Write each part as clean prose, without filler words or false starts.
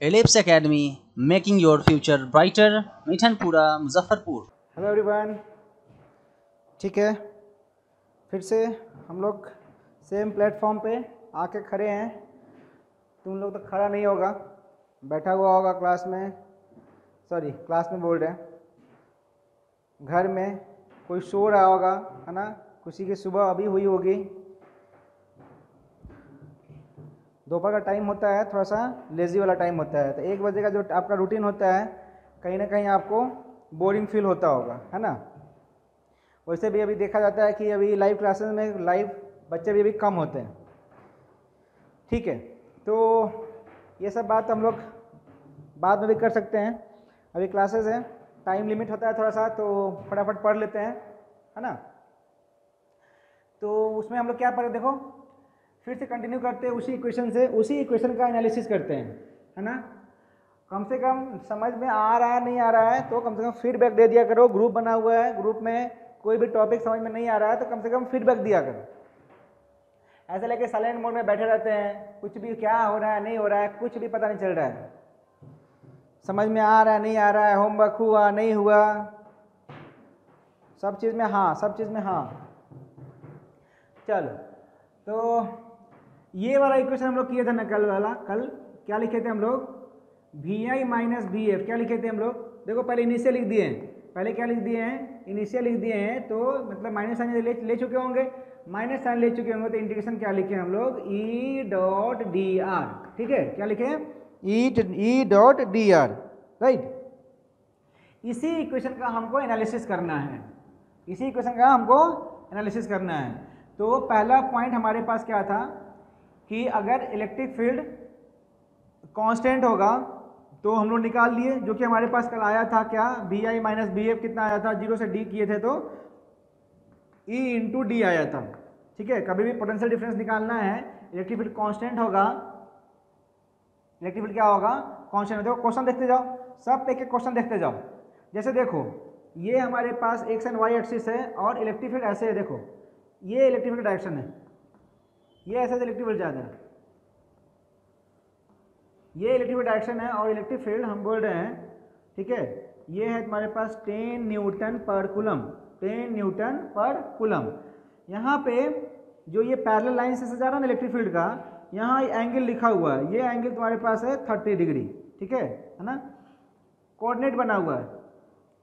Ellipse academy, making your future brighter, Mithanpura, Muzaffarpur. Hello everyone, ठीक है, फिर से हम लोग सेम प्लेटफॉर्म पे आके खड़े हैं। तुम लोग तो खड़ा नहीं होगा, बैठा हुआ होगा क्लास में, सॉरी क्लास में बोल रहे हैं, घर में कोई सो रहा होगा, है ना। किसी की सुबह अभी हुई होगी, दोपहर का टाइम होता है, थोड़ा सा लेज़ी वाला टाइम होता है। तो 1 बजे का जो आपका रूटीन होता है, कहीं ना कहीं आपको बोरिंग फील होता होगा, है ना। वैसे भी अभी देखा जाता है कि अभी लाइव क्लासेस में लाइव बच्चे भी अभी कम होते हैं, ठीक है। तो ये सब बात हम लोग बाद में भी कर सकते हैं, अभी क्लासेस हैं, टाइम लिमिट होता है थोड़ा सा, तो फटाफट पढ़ लेते हैं, है ना। तो उसमें हम लोग क्या पढ़े, देखो फिर से कंटिन्यू करते हैं उसी इक्वेशन से, उसी इक्वेशन का एनालिसिस करते हैं, है ना। कम से कम समझ में आ रहा है नहीं आ रहा है तो कम से कम फीडबैक दे दिया करो। ग्रुप बना हुआ है, ग्रुप में कोई भी टॉपिक समझ में नहीं आ रहा है तो कम से कम फीडबैक दिया करो। ऐसे लेके साइलेंट मोड में बैठे रहते हैं, कुछ भी क्या हो रहा है नहीं हो रहा है कुछ भी पता नहीं चल रहा है, समझ में आ रहा है नहीं आ रहा है, होमवर्क हुआ नहीं हुआ, सब चीज़ में हाँ, सब चीज़ में हाँ। चलो, तो ये वाला इक्वेशन हम लोग किए थे ना कल वाला। कल क्या लिखे थे हम लोग, वी आई माइनस वी एफ, क्या लिखे थे हम लोग, देखो पहले इनिशियल लिख दिए हैं, पहले क्या लिख दिए हैं, इनिशियल लिख दिए हैं, तो मतलब माइनस साइन ले चुके होंगे, माइनस साइन ले चुके होंगे, तो इंटीग्रेशन क्या लिखे हम लोग, ई डॉट डी आर, ठीक है, क्या लिखे हैं, ई डॉट डी आर, राइट। इसी इक्वेशन का हमको एनालिसिस करना है, इसी इक्वेशन का हमको एनालिसिस करना है। तो पहला पॉइंट हमारे पास क्या था कि अगर इलेक्ट्रिक फील्ड कांस्टेंट होगा तो हम लोग निकाल लिए, जो कि हमारे पास कल आया था क्या, B I minus B F कितना आया था, 0 से डी किए थे तो ई इंटू डी आया था, ठीक है। कभी भी पोटेंशियल डिफरेंस निकालना है, इलेक्ट्रिक फील्ड कांस्टेंट होगा, इलेक्ट्रिक फील्ड क्या होगा, कांस्टेंट। देखो क्वेश्चन देखते जाओ, सब एक एक क्वेश्चन देखते जाओ। जैसे देखो ये हमारे पास एक्स एंड वाई एक्सिस है और इलेक्ट्रिक फील्ड ऐसे है, देखो ये इलेक्ट्रिक फील्ड डायरेक्शन है, ये ऐसे इलेक्ट्रिक फील्ड जाता है, ये इलेक्ट्रिक फील्ड डायरेक्शन है और इलेक्ट्रिक फील्ड हम बोल रहे हैं, ठीक है, ये है तुम्हारे पास 10 न्यूटन पर कूलम, 10 न्यूटन पर कूलम। यहाँ पे जो ये पैरेलल लाइन से जा रहा है ना इलेक्ट्रिक फील्ड का, यहाँ एंगल लिखा हुआ है, ये एंगल तुम्हारे पास है 30 डिग्री, ठीक है ना। कोऑर्डिनेट बना हुआ है,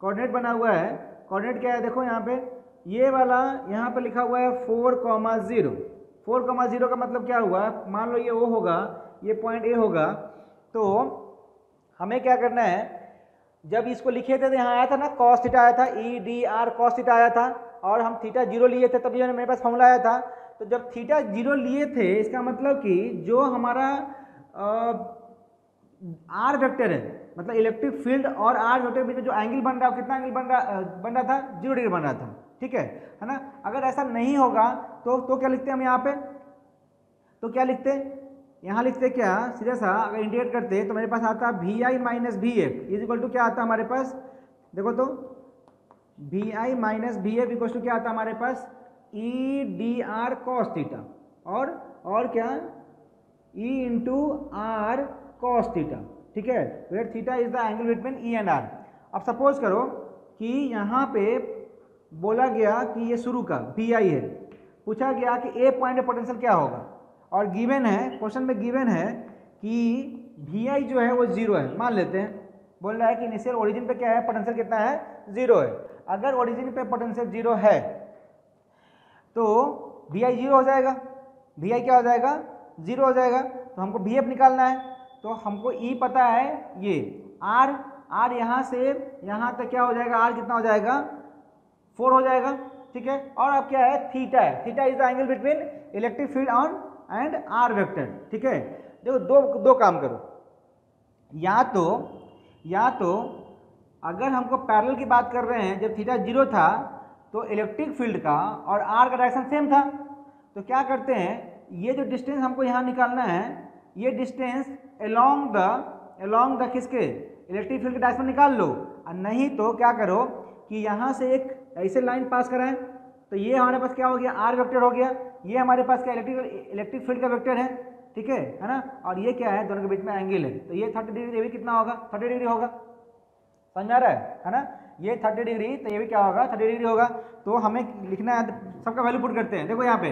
कोऑर्डिनेट बना हुआ है, कोऑर्डिनेट क्या है देखो यहाँ पे, ये वाला यहाँ पे लिखा हुआ है 4,0, 4,0 का मतलब क्या हुआ, मान लो ये ओ होगा, ये पॉइंट ए होगा, तो हमें क्या करना है, जब इसको लिखे थे तो यहाँ आया था ना कॉस थीटा आया था, ई डी आर कॉस थीटा आया था, और हम थीटा 0 लिए थे तभी मेरे पास फॉर्मूला आया था। तो जब थीटा 0 लिए थे इसका मतलब कि जो हमारा आर वेक्टर है, मतलब इलेक्ट्रिक फील्ड और आर वेक्टर के बीच में जो एंगल बन रहा है, कितना एंगल बन रहा था, 0 डिग्री बन रहा था, ठीक है ना। अगर ऐसा नहीं होगा तो क्या लिखते हैं हम यहाँ पे, तो क्या लिखते हैं, यहाँ लिखते क्या, सीधा सा अगर इंटीग्रेट करते तो मेरे पास आता V I minus we F is equal to क्या आता हमारे पास, देखो तो V I minus we F equal to क्या आता हमारे पास, E D R cos theta, और क्या, E into R cos theta, ठीक है, where theta is the angle between E and R. अब सपोज करो कि यहाँ पे बोला गया कि ये शुरू का वी आई है, पूछा गया कि ए पॉइंट पोटेंशियल क्या होगा, और गिवन है, क्वेश्चन में गिवन है कि वी आई जो है वो 0 है, मान लेते हैं, बोल रहा है कि इनिशियल ओरिजिन पे क्या है, पोटेंशियल कितना है, 0 है। अगर ओरिजिन पे पोटेंशियल 0 है तो वी आई 0 हो जाएगा, वी आई क्या हो जाएगा, 0 हो जाएगा। तो हमको वी एफ निकालना है, तो हमको ई पता है, ये आर यहाँ से यहाँ तक क्या हो जाएगा, आर कितना हो जाएगा, 4 हो जाएगा, ठीक है। और अब क्या है, थीटा है, theta is the angle between electric field on and R vector, ठीक है। देखो दो काम करो, या तो अगर हमको पैरेलल की बात कर रहे हैं, जब थीटा 0 था तो इलेक्ट्रिक फील्ड का और आर का डायरेक्शन सेम था, तो क्या करते हैं, ये जो डिस्टेंस हमको यहाँ निकालना है, ये डिस्टेंस अलोंग द किसके, इलेक्ट्रिक फील्ड के डायरेक्शन निकाल लो, और नहीं तो क्या करो कि यहाँ से एक ऐसे लाइन पास कराएं, तो ये हमारे पास क्या हो गया, आर वेक्टर हो गया, ये हमारे पास क्या इलेक्ट्रिक फील्ड का वेक्टर है, ठीक है ना। और ये क्या है, दोनों के बीच में एंगल है, तो ये 30 डिग्री, ये भी कितना होगा 30 डिग्री होगा, समझ में आ रहा है ना। ये 30 डिग्री, तो ये भी क्या होगा 30 डिग्री होगा। तो हमें लिखना है, सबका वैल्यू पुट करते हैं। देखो यहाँ पे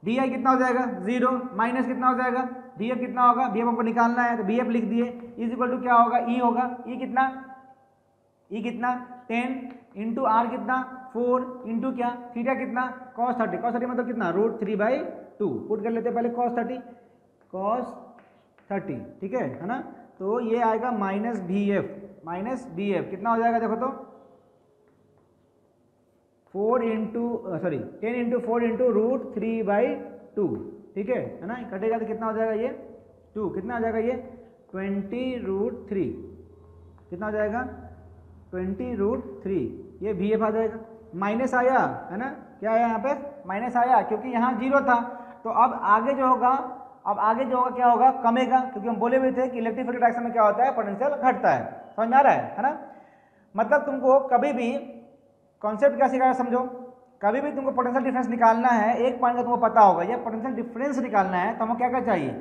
डी आई कितना हो जाएगा 0, माइनस कितना हो जाएगा डी एफ कितना होगा, डी एफ हमको निकालना है तो बी एफ लिख दिए, इज इक्वल टू क्या होगा ई होगा, ई कितना 10 इंटू आर कितना 4 इंटू क्या थीटा कितना cos 30, cos 30 मतलब कितना √3/2, पुट कर लेते हैं पहले cos 30, ठीक है ना। तो ये आएगा माइनस बी एफ कितना हो जाएगा, देखो तो 10 इंटू 4 इंटू √3/2, ठीक है ना। कटेगा तो कितना हो जाएगा ये 2, कितना हो जाएगा ये 20√3, कितना हो जाएगा 20√3, ये वी एफ आ जाएगा। माइनस आया है ना, क्या आया यहाँ पे माइनस आया, क्योंकि यहाँ 0 था। तो अब आगे जो होगा क्या होगा, कमेगा, क्योंकि हम बोले हुए थे कि इलेक्ट्रिक फील्ड डायरेक्शन में क्या होता है, पोटेंशियल घटता है। समझ में आ रहा है ना। मतलब तुमको कभी भी कॉन्सेप्ट क्या सिखाया समझो, कभी भी तुमको पोटेंशियल डिफरेंस निकालना है, एक पॉइंट का तुमको पता होगा, ये पोटेंशियल डिफरेंस निकालना है, तो हमको क्या क्या चाहिए,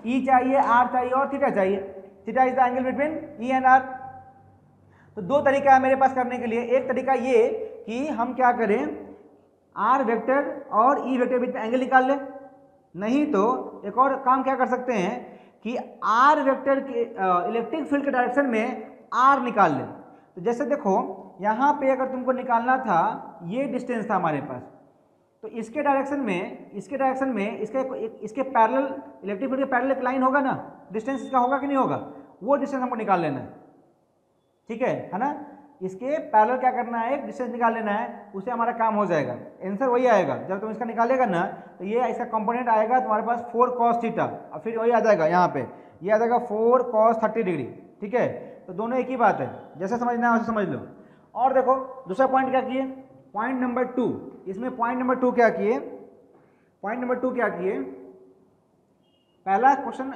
ई चाहिए, आर चाहिए और थीटा चाहिए। Theta is the angle between E and R. तो दो तरीका है मेरे पास करने के लिए। एक तरीका ये कि हम क्या करें, आर वेक्टर और ई वेक्टर बीच में एंगल निकाल लें, नहीं तो एक और काम क्या कर सकते हैं कि आर वेक्टर के इलेक्ट्रिक फील्ड के डायरेक्शन में आर निकाल लें। तो जैसे देखो यहाँ पे अगर तुमको निकालना था, ये डिस्टेंस था हमारे पास, तो इसके डायरेक्शन में इसके पैरेलल, इलेक्ट्रिक फील्ड के पैरेलल एक लाइन होगा ना, डिस्टेंस इसका होगा कि नहीं होगा, वो डिस्टेंस हमको निकाल लेना है, ठीक है ना। इसके पैरेलल क्या करना है, एक डिस्टेंस निकाल लेना है, उससे हमारा काम हो जाएगा। आंसर वही आएगा, जब तुम इसका निकालेगा ना तो ये इसका कंपोनेंट आएगा तुम्हारे पास 4 cos थीटा, और फिर वही आ जाएगा यहाँ पे, ये आ जाएगा 4 cos 30 डिग्री, ठीक है। तो दोनों एक ही बात है, जैसे समझना है वैसे समझ लो। और देखो दूसरा पॉइंट क्या किए, पॉइंट नंबर 2, इसमें पॉइंट नंबर 2 क्या किए, पहला क्वेश्चन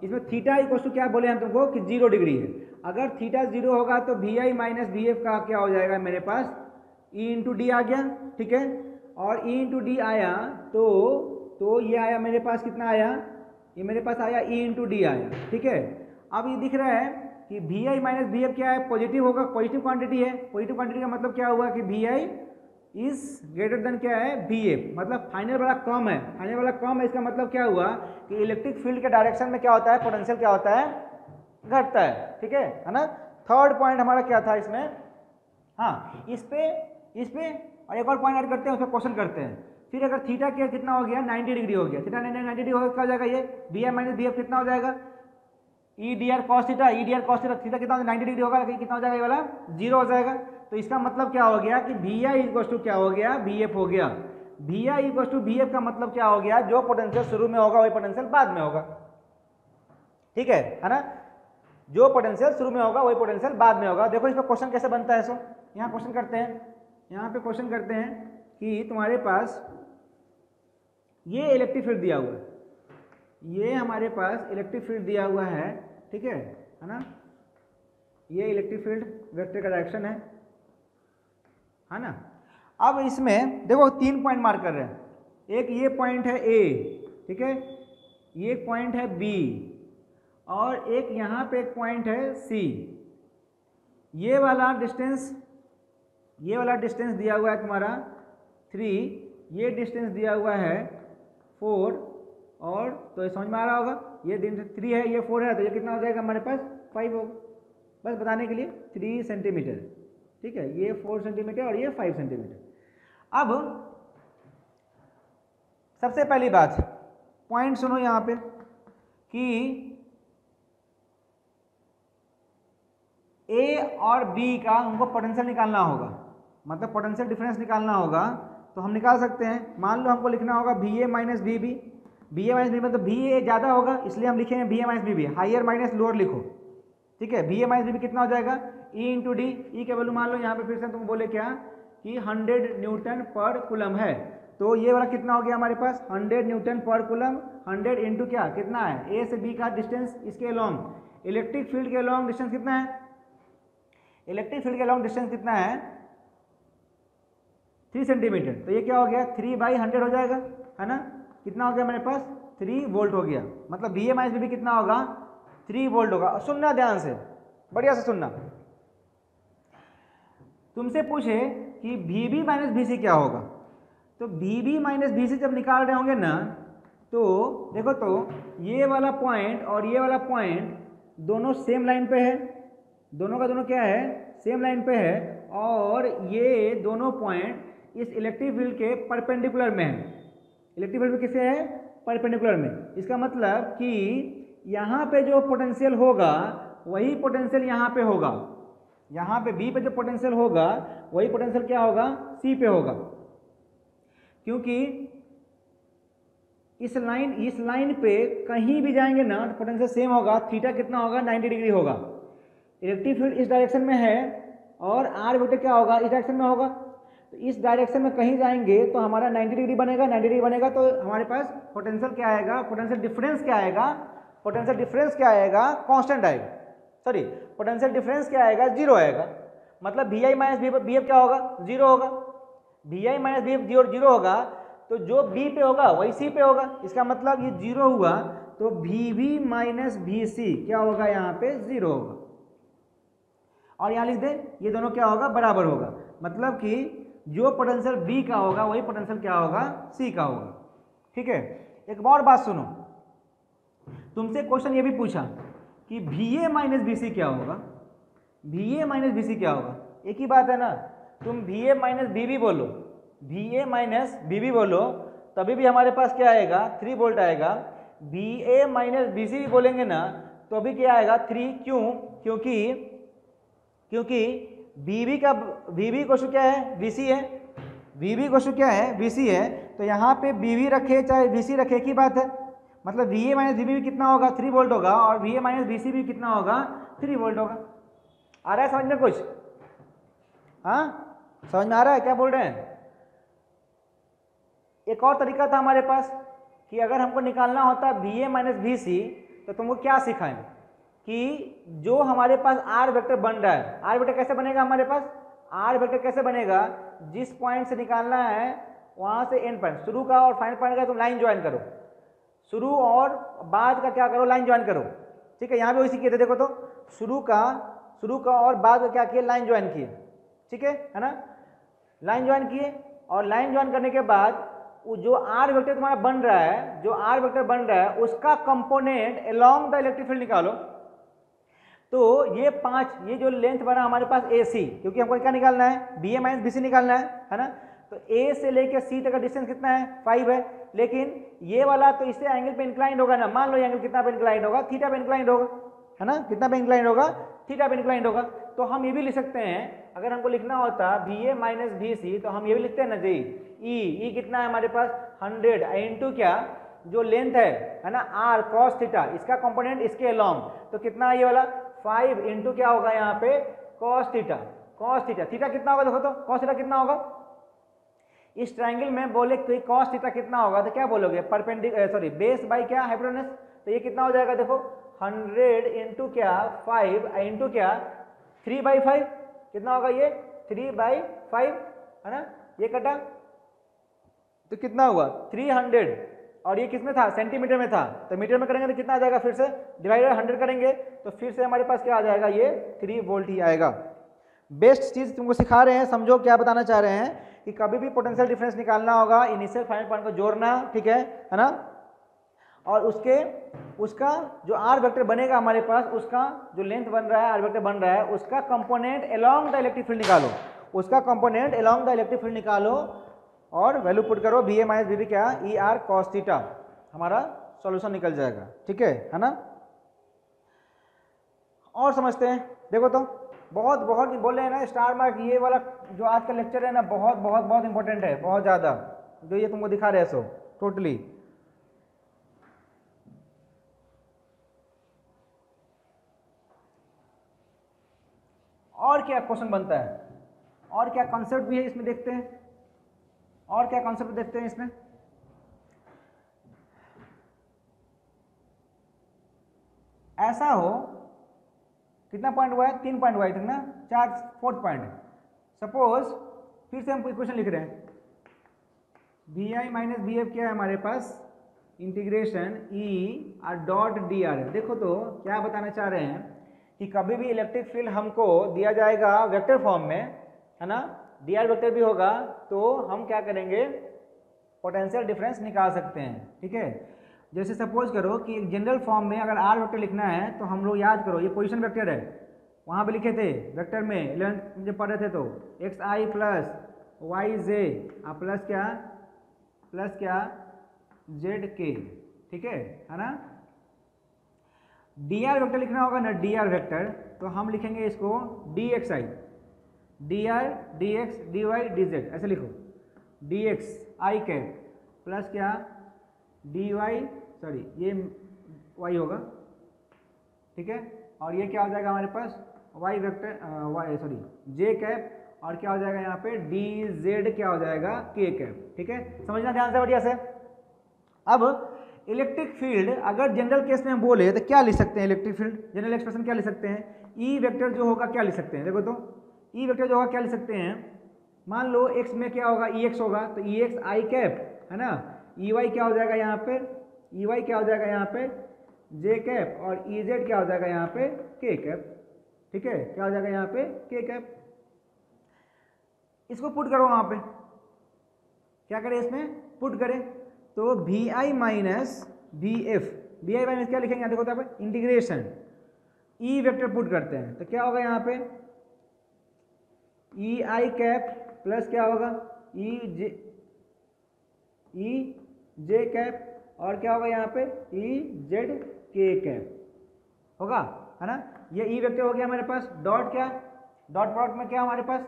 इसमें थीटा इक्वल टू क्या बोले हम तुमको कि 0 डिग्री है। अगर थीटा 0 होगा तो V I minus we F का क्या हो जाएगा मेरे पास, ई इंटू डी आ गया, ठीक है। और ई इंटू डी आया तो ये आया मेरे पास, कितना आया, ये मेरे पास आया ई इंटू डी आया, ठीक है। अब ये दिख रहा है कि वी आई माइनस वी एफ क्या है, पॉजिटिव होगा, पॉजिटिव क्वांटिटी है। पॉजिटिव क्वांटिटी का मतलब क्या हुआ कि V I is greater than क्या है वी एफ, मतलब फाइनल वाला कम है, इसका मतलब क्या हुआ कि इलेक्ट्रिक फील्ड के डायरेक्शन में क्या होता है, पोटेंशियल क्या होता है, घटता है, ठीक है ना। थर्ड पॉइंट हमारा क्या था इसमें, हाँ इस पे और एक और पॉइंट ऐड करते हैं, उसमें क्वेश्चन करते हैं। फिर अगर थीटा क्या कितना हो गया 90 डिग्री हो गया, थीटा 90 डिग्री हो क्या हो जाएगा, ये V I minus we F कितना हो जाएगा, E D R cos theta, theta कितना 90 डिग्री होगा, कितना हो जाएगा ये वाला 0 हो जाएगा। तो इसका मतलब क्या हो गया कि वी आई इक्वल टू क्या हो गया, वी एफ हो गया। V I equal to V F का मतलब क्या हो गया, जो पोटेंशियल शुरू में होगा वही पोटेंशियल बाद में होगा, ठीक है ना। जो पोटेंशियल शुरू में होगा वही पोटेंशियल बाद में होगा। देखो इसका क्वेश्चन कैसे बनता है, सो यहाँ क्वेश्चन करते हैं, यहाँ पे क्वेश्चन करते हैं कि तुम्हारे पास ये इलेक्ट्रिक फील्ड दिया हुआ है, ये हमारे पास इलेक्ट्रिक फील्ड दिया हुआ है, ठीक है ना। ये इलेक्ट्रिक फील्ड वेक्टर का डायरेक्शन है ना। अब इसमें देखो 3 पॉइंट मार्क कर रहे हैं, एक ये पॉइंट है ए, ठीक है, ये पॉइंट है बी, और एक यहाँ पे एक पॉइंट है सी। ये वाला डिस्टेंस दिया हुआ है तुम्हारा 3, ये डिस्टेंस दिया हुआ है 4, और तो ये समझ में आ रहा होगा, ये 3 है, ये 4 है, तो ये कितना हो जाएगा हमारे पास 5 होगा, बस बताने के लिए 3 सेंटीमीटर, ठीक है, ये 4 सेंटीमीटर और ये 5 सेंटीमीटर। अब सबसे पहली बात पॉइंट सुनो यहाँ पे कि ए और बी का हमको पोटेंशियल निकालना होगा, मतलब पोटेंशियल डिफरेंस निकालना होगा। तो हम निकाल सकते हैं, मान लो हमको लिखना होगा B A minus B B, मतलब बी ए ज़्यादा होगा इसलिए हम लिखेंगे B A minus B B, higher minus lower लिखो, ठीक है। B A minus B B कितना हो जाएगा, ई इंटू डी, ई के वैल्यू मान लो यहाँ पे फिर से तुम बोले क्या कि 100 न्यूटन पर कूलम है, तो ये वाला कितना हो गया हमारे पास 100 न्यूटन पर कूलम, 100 इंटू क्या कितना है, ए से बी का डिस्टेंस, इसके लॉन्ग इलेक्ट्रिक फील्ड के लॉन्ग डिस्टेंस कितना है, इलेक्ट्रिक फील्ड का लॉन्ग डिस्टेंस कितना है 3 सेंटीमीटर। तो ये क्या हो गया 3/100 हो जाएगा, है ना। कितना हो गया मेरे पास 3 वोल्ट हो गया, मतलब V A minus V B कितना होगा 3 वोल्ट होगा। और सुनना ध्यान से, बढ़िया से सुनना, तुमसे पूछे कि वी बी माइनस वी सी क्या होगा, तो वी बी माइनस वी सी जब निकाल रहे होंगे ना, तो देखो तो ये वाला पॉइंट और ये वाला पॉइंट दोनों सेम लाइन पे है, दोनों का दोनों क्या है सेम लाइन पे है, और ये दोनों पॉइंट इस इलेक्ट्रिक फील्ड के परपेंडिकुलर में है। इलेक्ट्रिक फील्ड में किससे है परपेंडिकुलर में। इसका मतलब कि यहाँ पे जो पोटेंशियल होगा वही पोटेंशियल यहाँ पे होगा, यहाँ पे बी पे जो पोटेंशियल होगा वही पोटेंशियल क्या होगा सी पे होगा, क्योंकि इस लाइन पे कहीं भी जाएंगे ना तो पोटेंशियल सेम होगा। थीटा कितना होगा 90 डिग्री होगा। इलेक्ट्रिक फील्ड इस डायरेक्शन में है और आर वेक्टर क्या होगा इस डायरेक्शन में होगा, तो इस डायरेक्शन में कहीं जाएंगे तो हमारा 90 डिग्री बनेगा। 90 डिग्री बनेगा तो हमारे पास पोटेंशियल क्या आएगा, पोटेंशियल डिफरेंस क्या आएगा, पोटेंशियल डिफरेंस क्या आएगा कांस्टेंट आएगा, सॉरी पोटेंशियल डिफरेंस क्या आएगा जीरो आएगा। मतलब वी आई माइनस वी एफ क्या होगा जीरो होगा। V I minus we F zero होगा तो जो बी पे होगा वही सी पे होगा। इसका मतलब ये जीरो हुआ तो वी बी माइनस वी सी क्या होगा यहाँ पे जीरो होगा। और यहाँ लिख दे ये दोनों क्या होगा बराबर होगा, मतलब कि जो पोटेंशियल बी का होगा वही पोटेंशियल क्या होगा सी का होगा। ठीक है, एक और बात सुनो, तुमसे क्वेश्चन ये भी पूछा कि V A minus B C क्या होगा, V A minus B C क्या होगा। एक ही बात है ना, तुम V A minus B B बोलो, V A minus B B बोलो, तभी भी हमारे पास क्या आएगा 3 वोल्ट आएगा। V A minus B C भी बोलेंगे ना तो अभी क्या आएगा 3, क्यों, क्योंकि वी बी का वी बी क्वेश्चन क्या है वी सी है, वी बी क्वेश्चन क्या है वी सी है, तो यहाँ पे वी बी रखे चाहे वी सी रखे की बात है। मतलब V A minus V B कितना होगा 3 वोल्ट होगा और V A minus V C भी कितना होगा 3 वोल्ट होगा। आ रहा है समझ में कुछ, हाँ समझ में आ रहा है क्या बोल रहे हैं। एक और तरीका था हमारे पास कि अगर हमको निकालना होता वी ए माइनस वी सी तो तुमको क्या सिखाएं कि जो हमारे पास आर वेक्टर बन रहा है, आर वेक्टर कैसे बनेगा हमारे पास, आर वेक्टर कैसे बनेगा, जिस पॉइंट से निकालना है वहां से एंड पॉइंट शुरू का और फाइनल पॉइंट का तुम लाइन ज्वाइन करो, शुरू और बाद का क्या करो लाइन ज्वाइन करो। ठीक है, यहाँ भी वैसे किए थे, देखो तो शुरू का और बाद का क्या किए लाइन ज्वाइन किए। ठीक है ना, लाइन ज्वाइन किए और लाइन ज्वाइन करने के बाद जो आर वेक्टर तुम्हारा बन रहा है, जो आर वेक्टर बन रहा है उसका component along the electric field निकालो। तो ये 5 ये जो लेंथ बना हमारे पास ए सी, क्योंकि हमको क्या निकालना है बी ए माइनस बी सी निकालना है ना, तो ए से लेके सी तक का डिस्टेंस कितना है 5 है, लेकिन ये वाला तो इससे एंगल पे इंक्लाइंड होगा ना, मान लो ये एंगल कितना पे इंक्लाइंड होगा थीटा पे इंक्लाइंड होगा, है ना, कितना पे इंक्लाइंड होगा थीटा पे इंक्लाइंड होगा। तो हम ये भी लिख सकते हैं, अगर हमको लिखना होता वी ए माइनस वी सी तो हम ये भी लिखते हैं ना जी ई कितना है हमारे पास 100 इंटू क्या जो लेंथ है ना आर कॉस थीटा, इसका कंपोनेंट इसके अलोंग, तो कितना है ये वाला 5 इंटू क्या होगा यहाँ पे कॉस थीटा, थीटा कितना होगा देखो तो कॉस थीटा कितना होगा। इस ट्रायंगल में बोले तो कॉस थीटा कितना होगा तो क्या बोलोगे सॉरी बेस बाई क्या हाइपोटेनस, तो ये कितना हो जाएगा देखो 100 इंटू क्या 5 इंटू क्या 3/5 कितना होगा ये 3/5 है ना, ये कटा तो कितना हुआ 300 और ये किसमें था सेंटीमीटर में था, तो मीटर में करेंगे तो कितना आ जाएगा फिर से डिवाइडेड 100 करेंगे तो फिर से हमारे पास क्या आ जाएगा ये 3 वोल्ट ही आएगा। बेस्ट चीज़ तुमको सिखा रहे हैं, समझो क्या बताना चाह रहे हैं कि कभी भी पोटेंशियल डिफरेंस निकालना होगा इनिशियल फाइनल पॉइंट को जोड़ना, ठीक है ना, और उसका जो आर वेक्टर बनेगा हमारे पास, उसका जो लेंथ बन रहा है आर वेक्टर बन रहा है उसका component along the electric field निकालो, उसका component along the electric field निकालो और वैल्यू पुट करो V A minus V B क्या ई आर कॉस थीटा, हमारा सॉल्यूशन निकल जाएगा। ठीक है ना। और समझते हैं, देखो तो बहुत बोल रहे हैं ना स्टार मार्क, ये वाला जो आज का लेक्चर है ना बहुत इंपॉर्टेंट है, बहुत ज़्यादा, जो ये तुमको दिखा रहे हैं सो टोटली। और क्या क्वेश्चन बनता है, और क्या कॉन्सेप्ट भी है इसमें, देखते हैं और क्या कॉन्सेप्ट देखते हैं इसमें। ऐसा हो कितना पॉइंट हुआ है 3 पॉइंट हुआ है ना, 4th पॉइंट है। सपोज फिर से हम कोई क्वेश्चन लिख रहे हैं वी आई माइनस बी एफ क्या है हमारे पास इंटीग्रेशन ई और डॉट डी आर है। देखो तो क्या बताना चाह रहे हैं कि कभी भी इलेक्ट्रिक फील्ड हमको दिया जाएगा वेक्टर फॉर्म में, है ना, डी आर वेक्टर भी होगा, तो हम क्या करेंगे, पोटेंशियल डिफरेंस निकाल सकते हैं। ठीक है, जैसे सपोज करो कि एक जनरल फॉर्म में अगर आर वेक्टर लिखना है तो हम लोग याद करो ये पोजीशन वेक्टर है, वहाँ पे लिखे थे वेक्टर में 11th जब पढ़ रहे थे तो एक्स आई प्लस वाई जे प्लस क्या जेड के। ठीक है ना। डी आर वेक्टर लिखना होगा ना, डी आर वेक्टर, तो हम लिखेंगे इसको D X I, D R D X D Y D Z, ऐसे लिखो, D X I cap plus क्या डी वाई, सॉरी ये वाई होगा, ठीक है, और ये क्या हो जाएगा हमारे पास Y vector Y sorry J cap, और क्या हो जाएगा यहाँ पे डी जेड क्या हो जाएगा के कैप। ठीक है, समझना ध्यान से बढ़िया से। अब इलेक्ट्रिक फील्ड अगर जनरल केस में बोले तो क्या लिख सकते हैं, इलेक्ट्रिक फील्ड जनरल एक्सप्रेशन क्या लिख सकते हैं, ई वेक्टर जो होगा क्या लिख सकते हैं, देखो तो ई वेक्टर जो होगा क्या लिख सकते हैं, मान लो एक्स में क्या होगा ई एक्स होगा, तो ई एक्स आई कैप है ना, ई वाई क्या हो जाएगा यहाँ पे, ई वाई क्या हो जाएगा यहाँ पे जे कैप, और ई जेड क्या हो जाएगा यहाँ पे के कैप। ठीक है, क्या हो जाएगा यहाँ पे के कैप। इसको पुट करो वहाँ पे, क्या करें इसमें पुट करें, तो V I minus we F, V I minus क्या लिखेंगे देखो तो यहाँ पे इंटीग्रेशन ई वेक्टर पुट करते हैं, तो क्या होगा यहाँ पे ई आई कैप प्लस क्या होगा ई जे कैप, और क्या होगा यहाँ पे ई जेड के कैप होगा, है ना। ये ई वेक्टर हो गया हमारे पास, डॉट क्या डॉट प्रोडक्ट में क्या हमारे पास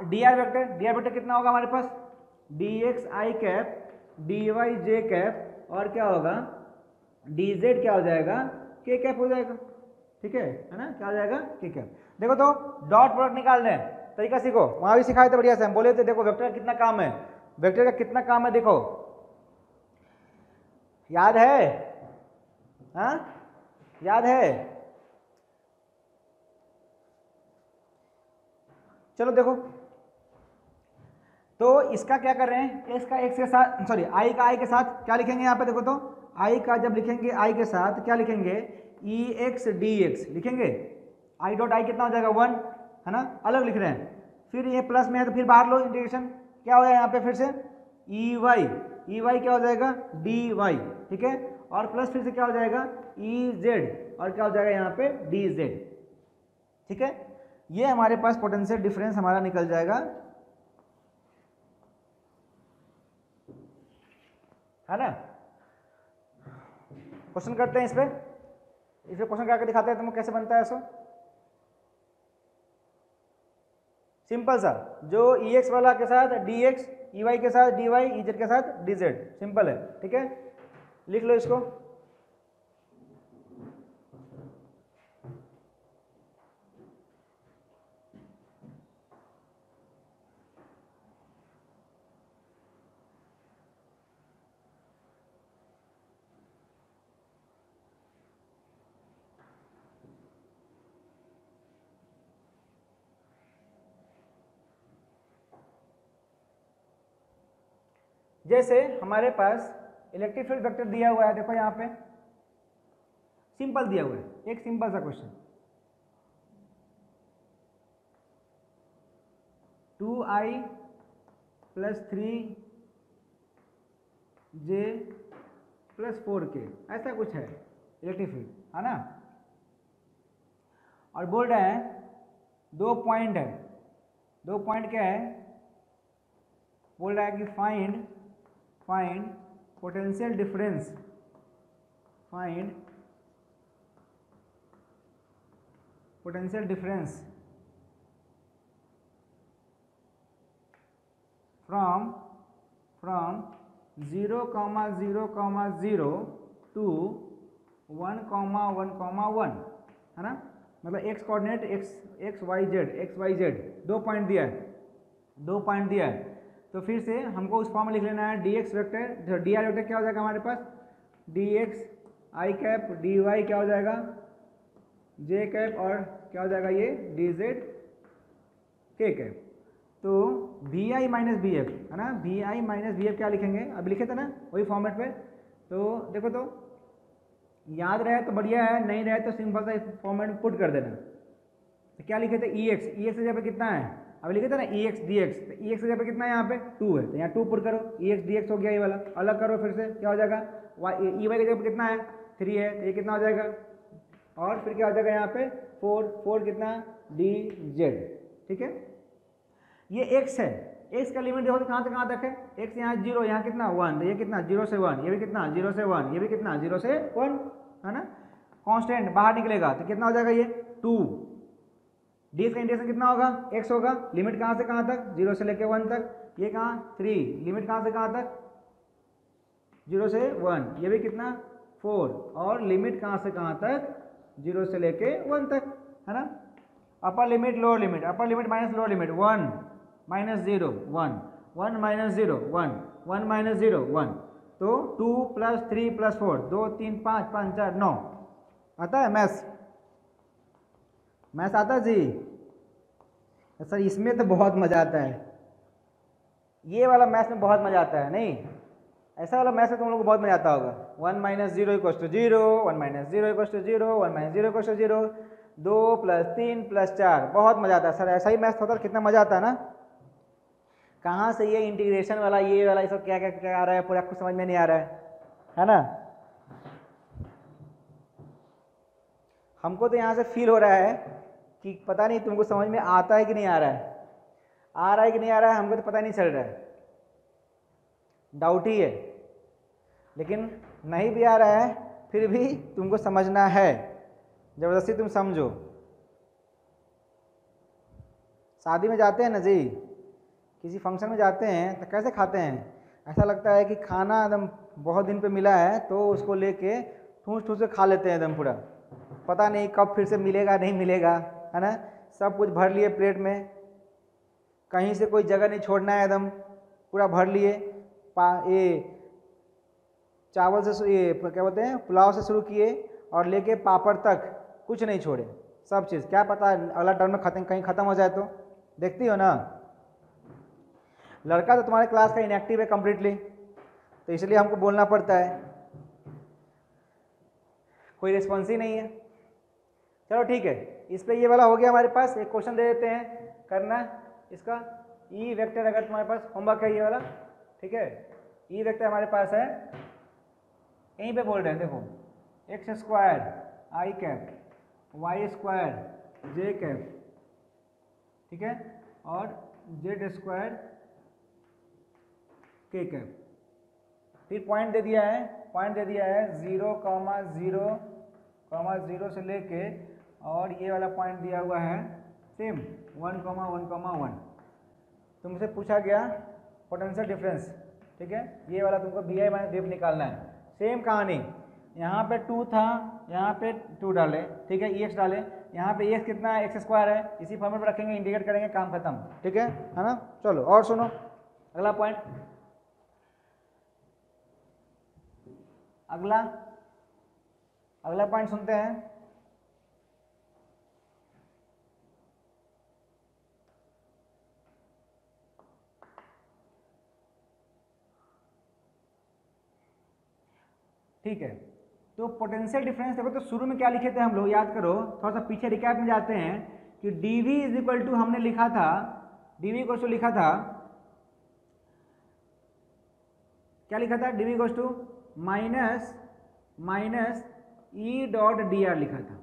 डी आर वेक्टर कितना होगा हमारे पास D X I cap D Y J cap, और क्या होगा डी जेड क्या हो जाएगा के कैप हो जाएगा। ठीक है ना, क्या हो जाएगा के कैप। देखो तो डॉट प्रोडक्ट निकालने हैं तरीका सीखो, वहां भी सिखाए थे बढ़िया से, हम बोले थे देखो वेक्टर का कितना काम है, वेक्टर का कितना काम है देखो, याद है, हाँ याद है, चलो देखो, तो इसका क्या कर रहे हैं, इसका एक्स के साथ सॉरी आई का आई के साथ क्या लिखेंगे यहाँ पे, देखो तो आई का जब लिखेंगे आई के साथ क्या लिखेंगे ई एक्स डी एक्स लिखेंगे, आई डॉट आई कितना हो जाएगा 1, है ना, अलग लिख रहे हैं, फिर ये प्लस में है तो फिर बाहर लो इंटीग्रेशन, क्या हो जाएगा यहाँ पे फिर से ई वाई क्या हो जाएगा डी वाई, ठीक है, और प्लस फिर से क्या हो जाएगा ई जेड, और क्या हो जाएगा यहाँ पे डी जेड। ठीक है, ये हमारे पास पोटेंशियल डिफरेंस हमारा निकल जाएगा, है ना। क्वेश्चन करते हैं इस पे क्वेश्चन करके दिखाते हैं तुमको कैसे बनता है ऐसा, सिंपल सा, जो ई एक्स वाला के साथ डी एक्स, ई वाई के साथ डी वाई, ई जेड के साथ डी जेड, सिंपल है। ठीक है, लिख लो इसको, जैसे हमारे पास इलेक्ट्रिक फील्ड वेक्टर दिया हुआ है, देखो यहाँ पे सिंपल दिया हुआ है, एक सिंपल सा question, 2i plus 3j plus 4k, ऐसा कुछ है इलेक्ट्रिक फील्ड, है ना, और बोल रहे हैं 2 पॉइंट है, 2 पॉइंट क्या है, बोल रहा है कि find potential difference, find potential difference from 0,0,0 to 1,1,1, है ना, मतलब X coordinate X Y Z 2 point दिया है, 2 पॉइंट दिया है, तो फिर से हमको उस फॉर्म में लिख लेना है D x vector, D R vector क्या हो जाएगा हमारे पास D X I cap D Y क्या हो जाएगा जे कैप, और क्या हो जाएगा ये डी जेड के कैप। तो V I minus we F, है ना, वी आई माइनस वी एफ क्या लिखेंगे, अब लिखे थे ना वही फॉर्मेट पे, तो देखो तो याद रहे तो बढ़िया है, नहीं रहे तो सिंपल सा फॉर्मेट में पुट कर देना। तो क्या लिखे थे ई एक्स की जगह पे कितना है, अभी लिखे थे ना ई एक्स डी एक्स, तो ई एक्स की जगह पे कितना है यहाँ पे 2 है, तो यहाँ 2 पुट करो, ई एक्स डी एक्स हो गया ये वाला। अलग करो फिर से, क्या हो जाएगा ई वाई की जगह पे कितना है 3 है, तो ये कितना हो जाएगा, और फिर क्या हो जाएगा यहाँ पे 4 कितना डी जेड। ठीक है, ये एक्स है, एक्स का लिमिट देखो तो कहाँ से कहाँ तक है, एक्स यहाँ 0, यहाँ कितना 1, ये कितना 0 से 1, ये भी कितना 0 से 1, ये भी कितना 0 से 1 है ना। कांस्टेंट बाहर निकलेगा तो कितना हो जाएगा ये 2। डी का इंटीग्रेशन कितना होगा x होगा, लिमिट कहाँ से कहाँ तक 0 से लेके 1 तक, ये कहाँ 3, लिमिट कहाँ से कहाँ तक 0 से 1, ये भी कितना 4, और लिमिट कहाँ से कहाँ तक 0 से लेके 1 तक है ना। Upper limit lower limit, upper limit minus lower limit 1 minus 0 1, 1 minus 0 1, 1 minus 0 1, तो 2 प्लस 3 प्लस 4, 2 3 5 5 4 9 आता है मैथ्स आता है जी। सर इसमें तो बहुत मज़ा आता है, ये वाला मैथ्स में बहुत मज़ा आता है, नहीं ऐसा वाला मैथ्स में तुम लोग को बहुत मज़ा आता होगा। 1 minus 0 equals to 0, 1 minus 0 equals to 0, 1 minus 0 equals to 0, 2 plus 3 plus 4, बहुत मज़ा आता है सर। ऐसा ही मैथ्स होता है कितना मज़ा आता है ना। कहाँ से ये इंटीग्रेशन वाला ये वाला ये सब क्या क्या क्या आ रहा है, पूरा आपको समझ में नहीं आ रहा है ना। हमको तो यहाँ से फील हो रहा है कि पता नहीं तुमको समझ में आता है कि नहीं आ रहा है, कि नहीं आ रहा है, हमको तो पता नहीं चल रहा है, डाउट ही है। लेकिन नहीं भी आ रहा है फिर भी तुमको समझना है, ज़बरदस्ती तुम समझो। शादी में जाते हैं ना जी, किसी फंक्शन में जाते हैं तो कैसे खाते हैं, ऐसा लगता है कि खाना एकदम बहुत दिन पे मिला है तो उसको लेके ठूस ठूस के खा लेते हैं एकदम पूरा, पता नहीं कब फिर से मिलेगा नहीं मिलेगा है ना। सब कुछ भर लिए प्लेट में, कहीं से कोई जगह नहीं छोड़ना है, एकदम पूरा भर लिए। ये चावल से ये क्या बोलते हैं पुलाव से शुरू किए और लेके पापड़ तक कुछ नहीं छोड़े, सब चीज़। क्या पता अगला टर्म में कहीं ख़त्म हो जाए तो, देखती हो ना। लड़का तो तुम्हारे क्लास का इनएक्टिव है कम्प्लीटली, तो इसलिए हमको बोलना पड़ता है, कोई रिस्पॉन्स ही नहीं है। चलो ठीक है, इस पे ये वाला हो गया हमारे पास। एक क्वेश्चन दे देते हैं करना इसका। ई वेक्टर अगर तुम्हारे पास होमवर्क है ये वाला, ठीक है, ई वेक्टर हमारे पास है, यहीं पे बोल रहे हैं देखो, एक्स स्क्वायर आई कैप वाई स्क्वायर जे कैप, ठीक है, और जेड स्क्वायर के कैप। फिर पॉइंट दे दिया है, 0,0 से लेके और ये वाला पॉइंट दिया हुआ है सेम 1,1,1। तुमसे पूछा गया पोटेंशियल डिफरेंस, ठीक है, ये वाला तुमको बी आई माइनस डी निकालना है। सेम कहानी, यहाँ पे 2 था, यहाँ पे 2 डाले, ठीक है, ई एक्स डाले, यहाँ पे एक्स कितना है एक्स स्क्वायर है, इसी फॉर्मेट में रखेंगे, इंटीग्रेट करेंगे, काम खत्म, ठीक है ना। चलो और सुनो अगला पॉइंट, अगला पॉइंट सुनते हैं। ठीक है, तो पोटेंशियल डिफरेंस देखो, तो शुरू में क्या लिखे थे हम लोग, याद करो, थोड़ा सा पीछे रिकैप में जाते हैं कि dv इज इक्वल टू हमने लिखा था, dv इक्वल टू लिखा था, क्या लिखा था, dv equal to minus E dot D R लिखा था,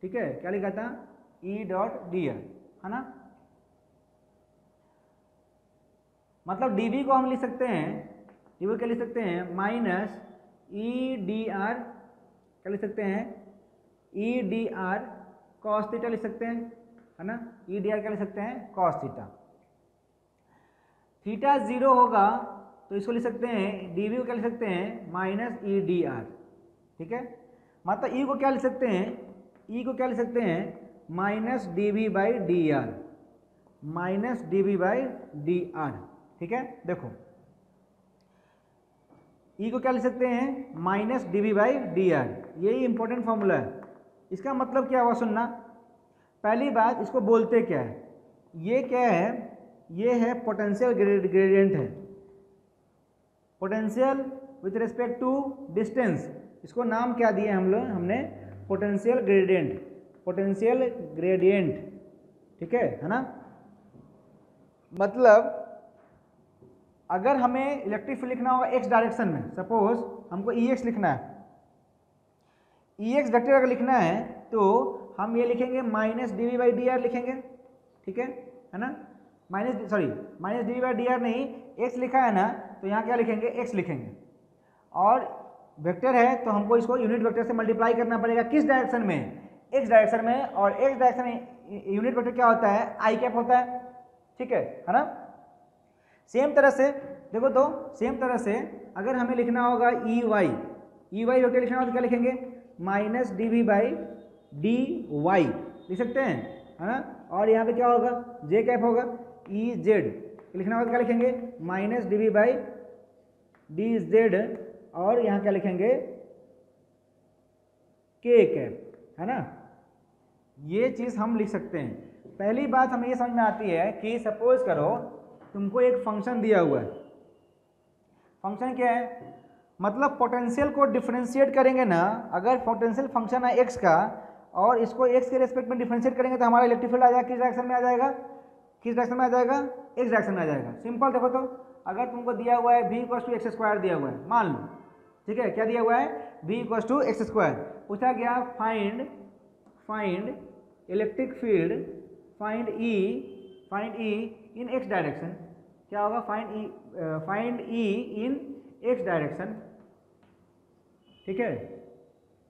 ठीक है, क्या लिखा था, ई डॉट डी आर, है ना। मतलब dv को हम लिख सकते हैं, dv क्या लिख सकते हैं, माइनस ई डी आर, क्या लिख सकते हैं, ई डी आर कॉस थीटा लिख सकते हैं, है ना, ई डी आर क्या लिख सकते हैं, कॉस थीटा। थीटा 0 होगा तो इसको लिख सकते हैं, डीवी को क्या लिख सकते हैं, माइनस ई डी आर, ठीक है। मतलब ई को क्या लिख सकते हैं, ई को क्या लिख सकते हैं, minus D V by D R, minus D V by D R, ठीक है। देखो ई को क्या लिख सकते हैं, minus D V by D R, यही इंपॉर्टेंट फॉर्मूला है। इसका मतलब क्या हुआ सुनना, पहली बात इसको बोलते क्या है, ये क्या है, ये है पोटेंशियल ग्रेडियंट है। Potential with respect to distance, इसको नाम क्या दिए हम लोग, हमने पोटेंशियल ग्रेडियंट, पोटेंशियल ग्रेडियंट, ठीक है ना। मतलब अगर हमें इलेक्ट्रिक फील्ड लिखना होगा एक्स डायरेक्शन में, सपोज हमको ई एक्स लिखना है, ई एक्स वेक्टर अगर लिखना है तो हम ये लिखेंगे minus D V by D R लिखेंगे, ठीक है ना। Minus D V by D R नहीं, एक्स लिखा है ना तो यहाँ क्या लिखेंगे, एक्स लिखेंगे। और वेक्टर है तो हमको इसको यूनिट वेक्टर से मल्टीप्लाई करना पड़ेगा, किस डायरेक्शन में, एक्स डायरेक्शन में। और एक्स डायरेक्शन में यूनिट वेक्टर क्या होता है, आई कैप होता है, ठीक है ना। सेम तरह से देखो तो, सेम तरह से अगर हमें लिखना होगा ई वाई वेक्टर लिखना होगा तो क्या लिखेंगे, minus D V by D Y लिख सकते हैं, है ना। और यहाँ पे क्या होगा, जे कैप होगा, ई जेड लिखना होगा तो क्या लिखेंगे, minus D V by D Z, और यहाँ क्या लिखेंगे, के कैप, है ना। ये चीज़ हम लिख सकते हैं। पहली बात हमें ये समझ में आती है कि सपोज करो तुमको एक फंक्शन दिया हुआ है, फंक्शन क्या है, मतलब पोटेंशियल को डिफरेंशिएट करेंगे ना, अगर पोटेंशियल फंक्शन है एक्स का और इसको एक्स के रेस्पेक्ट में डिफरेंशिएट करेंगे तो हमारा इलेक्ट्रिक फील्ड आ जाएगा, किस डायरेक्शन में आ जाएगा, किस डायरेक्शन में आ जाएगा, एक्स डायरेक्शन में आ जाएगा। सिंपल देखो तो, अगर तुमको दिया हुआ है v equals to X square दिया हुआ है, मान लो, ठीक है, क्या दिया हुआ है, v equals to X square, पूछा गया find electric field, find E in X direction, क्या होगा, find E in X direction, ठीक है,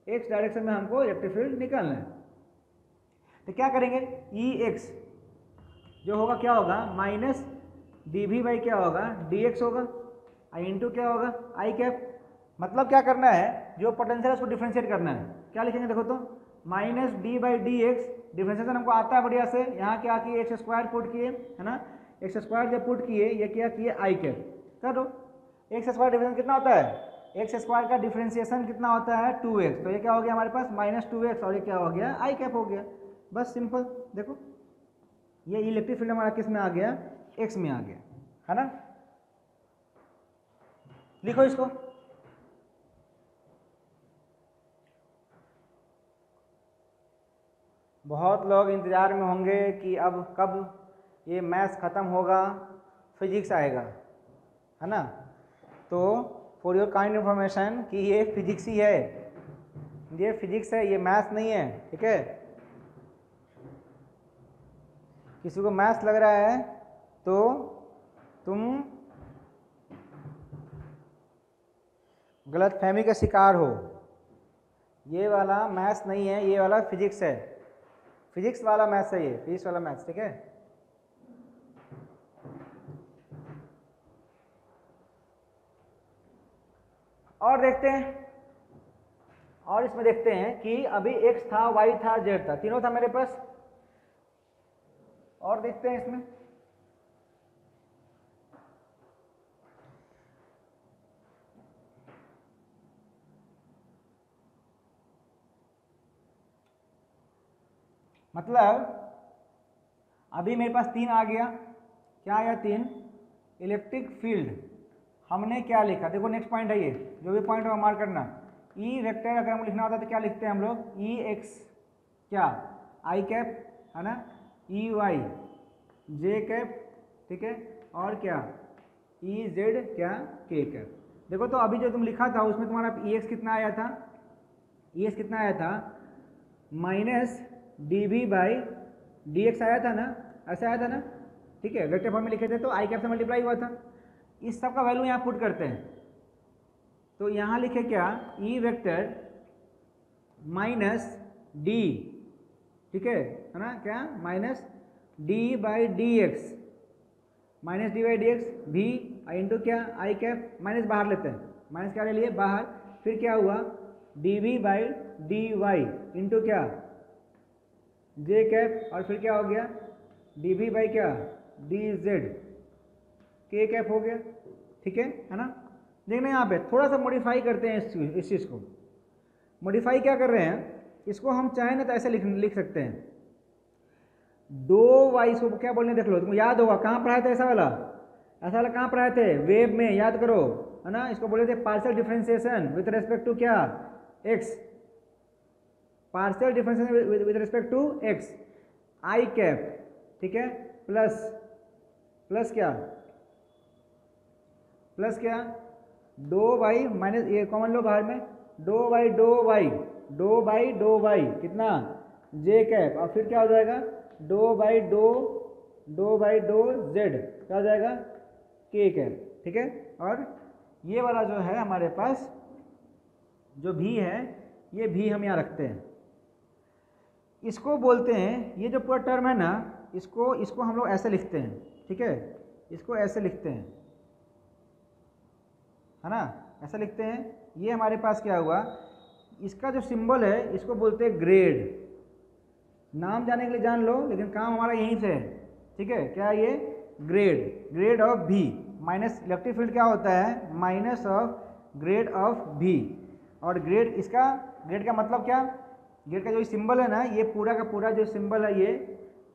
एक्स डायरेक्शन में हमको इलेक्ट्रिक फील्ड निकालना है। तो क्या करेंगे, ई एक्स जो होगा क्या होगा, माइनस डी वी बाई क्या होगा, डी एक्स होगा, आई इंटू क्या होगा, आई कैप। मतलब क्या करना है, जो पोटेंशियल है उसको डिफरेंशिएट करना है, क्या लिखेंगे देखो तो, minus D by D x, differentiation हमको आता है बढ़िया से, यहाँ क्या किए, एक्स स्क्वायर पुट किए, है ना, एक्स स्क्वायर जब पुट किए, ये क्या किए, आई कैप कर दो। एक्स स्क्वायर डिफरेंशिएशन कितना होता है, एक्स स्क्वायर का डिफरेंशिएशन कितना होता है, 2x, तो ये क्या हो गया हमारे पास, माइनस 2x, और ये क्या हो गया, आई कैप हो गया। बस सिंपल, देखो ये इलेक्ट्रिक फील्ड हमारा किस में आ गया, एक्स में आ गया, है ना। लिखो इसको, बहुत लोग इंतजार में होंगे कि अब कब ये मैथ्स ख़त्म होगा, फिजिक्स आएगा, है ना। तो फॉर योर काइंड इन्फॉर्मेशन कि ये फिजिक्स ही है, ये फिजिक्स है, ये मैथ्स नहीं है, ठीक है। किसी को मैथ्स लग रहा है तो तुम गलत फहमी का शिकार हो, ये वाला मैथ्स नहीं है, ये वाला फिजिक्स है, फिजिक्स वाला मैथ्स है, ये फिजिक्स वाला मैथ्स, ठीक है। और देखते हैं, और इसमें देखते हैं कि अभी x था, y था, z था, तीनों था मेरे पास। और देखते हैं इसमें, मतलब अभी मेरे पास 3 आ गया, क्या आया, 3 इलेक्ट्रिक फील्ड। हमने क्या लिखा, देखो नेक्स्ट पॉइंट है ये, जो भी पॉइंट होगा मार्क करना। ई वेक्टर अगर हम लिखना होता तो क्या लिखते हैं हम लोग, ई एक्स क्या, आई कैप, है ना, ई वाई जे कैप, ठीक है, और क्या, ई जेड क्या, के कैप। देखो तो अभी जो तुम लिखा था उसमें तुम्हारा ई एक्स कितना आया था, ई एक्स कितना आया था, minus D V by D X आया था ना, ऐसा आया था ना, ठीक है, वेक्टर फॉर्म में लिखे थे तो आई कैप से मल्टीप्लाई हुआ था। इस सब का वैल्यू यहाँ पुट करते हैं, तो यहाँ लिखे क्या, ई वेक्टर माइनस डी, ठीक है ना, क्या, minus D by D x, minus D by D x भी आई इंटू क्या, आई कैप, माइनस बाहर लेते हैं, माइनस क्या ले लिए बाहर, फिर क्या हुआ, D V by D Y into क्या, जे कैप, और फिर क्या हो गया, डी वी बाई क्या, डी जेड, के कैप हो गया, ठीक है ना। देखना यहाँ पे थोड़ा सा मॉडिफाई करते हैं इस चीज़ को। मॉडिफाई क्या कर रहे हैं, इसको हम चाहें ना तो ऐसे लिख सकते हैं, दो वाई, इसको क्या बोलने देख लो, तुमको याद होगा कहाँ पढ़ाए थे ऐसा वाला कहाँ पढ़ाए थे, वेब में, याद करो, है ना, इसको बोले थे partial differentiation with respect to क्या, X, partial differentiation with respect to X, I cap, ठीक है, प्लस क्या, प्लस क्या, डो बाई माइनस, ये कॉमन लो बाहर में, डो बाई डो वाई कितना, जे कैप, और फिर क्या हो जाएगा, डो बाई डो जेड, क्या हो जाएगा, के कैप, ठीक है। और ये वाला जो है हमारे पास जो भी है, ये भी हम यहाँ रखते हैं, इसको बोलते हैं, ये जो पूरा टर्म है ना, इसको हम लोग ऐसे लिखते हैं, ठीक है, इसको ऐसे लिखते हैं, है ना, ऐसा लिखते हैं। ये हमारे पास क्या हुआ, इसका जो सिंबल है इसको बोलते हैं ग्रेड, नाम जाने के लिए जान लो, लेकिन काम हमारा यहीं से है, ठीक है, क्या ये ग्रेड ऑफ भी, माइनस इलेक्ट्रिक फील्ड क्या होता है, माइनस ऑफ ग्रेड ऑफ भी, और ग्रेड का मतलब क्या, ग्रेड का जो सिंबल है ना, ये पूरा का पूरा जो सिंबल है, ये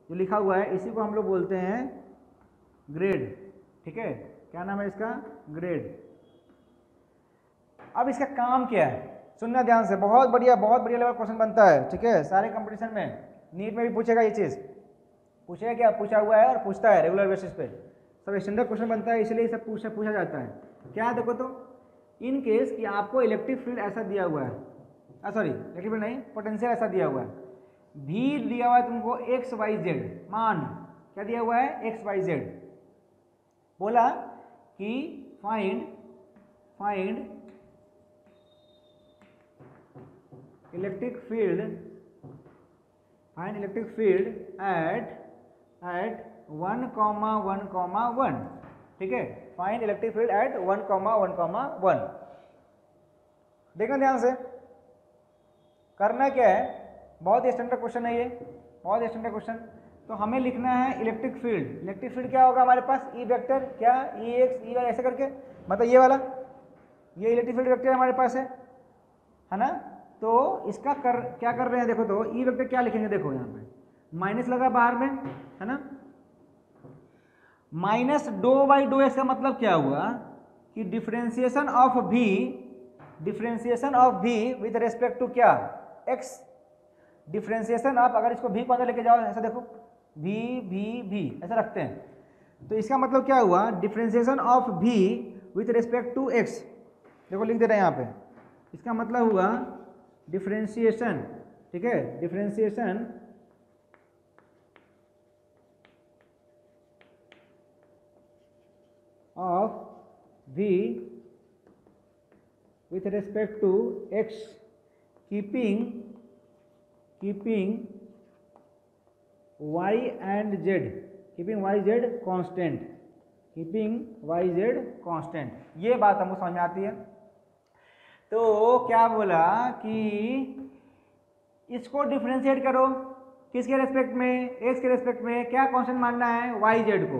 जो लिखा हुआ है, इसी को हम लोग बोलते हैं ग्रेड, ठीक है, क्या नाम है इसका, ग्रेड। अब इसका काम क्या है, सुनना ध्यान से, बहुत बढ़िया लेवल क्वेश्चन बनता है, ठीक है, सारे कंपटीशन में, नीट में भी पूछेगा, ये चीज़ पूछेगा, क्या पूछा हुआ है और पूछता है रेगुलर बेसिस पे, सब स्टैंडर्ड क्वेश्चन बनता है, इसलिए सब पूछा जाता है। क्या देखो तो, इन केस कि आपको इलेक्ट्रिक फील्ड ऐसा दिया हुआ है, सॉरी इलेक्ट्रिक फील्ड नहीं, पोटेंशियल ऐसा दिया हुआ है, भी दिया हुआ है तुमको एक्स वाई जेड, मान क्या दिया हुआ है, एक्स वाई जेड, बोला कि फाइंड इलेक्ट्रिक फील्ड एट 1,1,1, ठीक है, फाइंड इलेक्ट्रिक फील्ड एट 1,1,1। देखना ध्यान से, करना क्या है, बहुत स्टैंडर्ड क्वेश्चन है ये, बहुत स्टैंडर्ड क्वेश्चन। तो हमें लिखना है इलेक्ट्रिक फील्ड क्या होगा हमारे पास, ई वेक्टर, क्या ई एक्स ई वाई ऐसे करके, मतलब ये वाला, ये इलेक्ट्रिक फील्ड वेक्टर हमारे पास है ना। तो इसका क्या कर रहे हैं, देखो तो ई वेक्टर क्या लिखेंगे, देखो यहाँ पे माइनस लगा बाहर में, है ना, minus dough by dough x का मतलब क्या हुआ कि डिफरेंशिएशन ऑफ भी विद रेस्पेक्ट टू क्या, एक्स, डिफरेंशिएशन ऑफ, अगर इसको भी को अंदर लेके जाओ, ऐसा देखो भी ऐसा रखते हैं, तो इसका मतलब क्या हुआ, डिफरेंशिएशन ऑफ भी विथ रेस्पेक्ट टू एक्स, देखो लिख दे रहे हैं यहाँ पे, इसका मतलब हुआ डिफरेंशिएशन, ठीक है, differentiation of v with respect to x keeping y and z, keeping y z constant, ये बात हमको समझ में आती है। तो क्या बोला कि इसको डिफरेंशिएट करो, किसके रेस्पेक्ट में, x के रेस्पेक्ट में, क्या कांस्टेंट मानना है, y z को,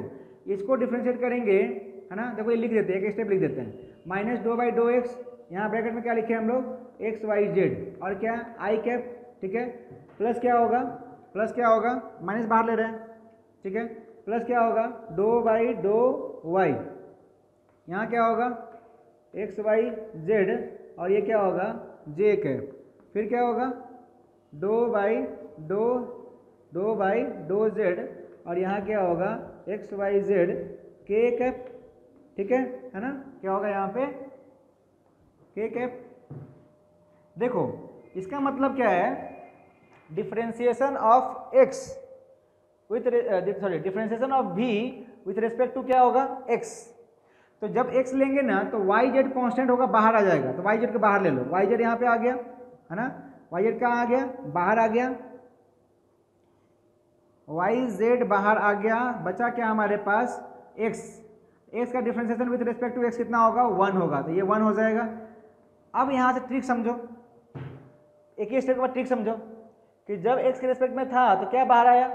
इसको डिफरेंशिएट करेंगे, है ना, देखो ये लिख देते हैं, एक स्टेप लिख देते हैं, minus dough by dough x, यहाँ ब्रैकेट में क्या लिखे हम लोग, एक्स वाई जेड, और क्या आई कैप, ठीक है, प्लस क्या होगा, माइनस बाहर ले रहे हैं, ठीक है, प्लस क्या होगा, डो बाई डो वाई, यहाँ क्या होगा, एक्स वाई जेड, और ये क्या होगा, जे कैप, फिर क्या होगा, डो बाई डो जेड, और यहाँ क्या होगा, x Y Z K cap, ठीक है ना, क्या होगा यहाँ पे, के कैप। देखो इसका मतलब क्या है, differentiation of x with differentiation of भी विथ रेस्पेक्ट टू क्या होगा, एक्स। तो जब एक्स लेंगे ना तो वाई जेड कॉन्स्टेंट होगा, बाहर आ जाएगा, तो वाई जेड को बाहर ले लो, वाई जेड यहाँ पे आ गया, है ना, वाई जेड कहाँ आ गया, बाहर आ गया, वाई जेड बाहर आ गया, बचा क्या हमारे पास, एक्स का differentiation with respect to X कितना होगा, 1 होगा, तो ये 1 हो जाएगा। अब यहाँ से ट्रिक समझो, एक ही स्टेप के बाद ट्रिक समझो कि जब एक्स के रिस्पेक्ट में था तो क्या बाहर आया,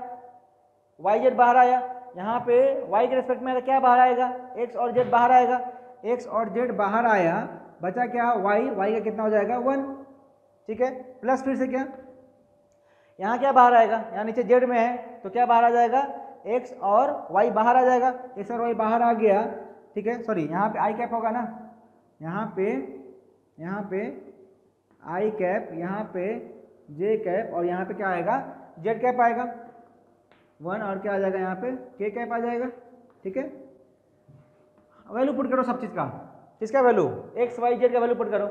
वाई जेड बाहर आया, यहाँ पे वाई के रिस्पेक्ट में क्या बाहर आएगा, एक्स और जेड बाहर आएगा, एक्स और जेड बाहर आया, बचा क्या, वाई का कितना हो जाएगा, 1, ठीक है, प्लस फिर से क्या, यहाँ क्या बाहर आएगा, यहाँ नीचे जेड में है तो क्या बाहर आ जाएगा, एक्स और वाई बाहर आ जाएगा, एक्स और वाई बाहर आ गया, ठीक है, सॉरी यहाँ पे आई कैप होगा ना, यहाँ पे आई कैप, यहाँ पे जे कैप और यहाँ पे क्या आएगा, जेड कैप आएगा 1 और क्या आ जाएगा यहाँ पे के कैप आ जाएगा। ठीक है, वैल्यू पुट करो सब चीज़ का, किसका वैल्यू, एक्स वाई जेड का वैल्यू पुट करो।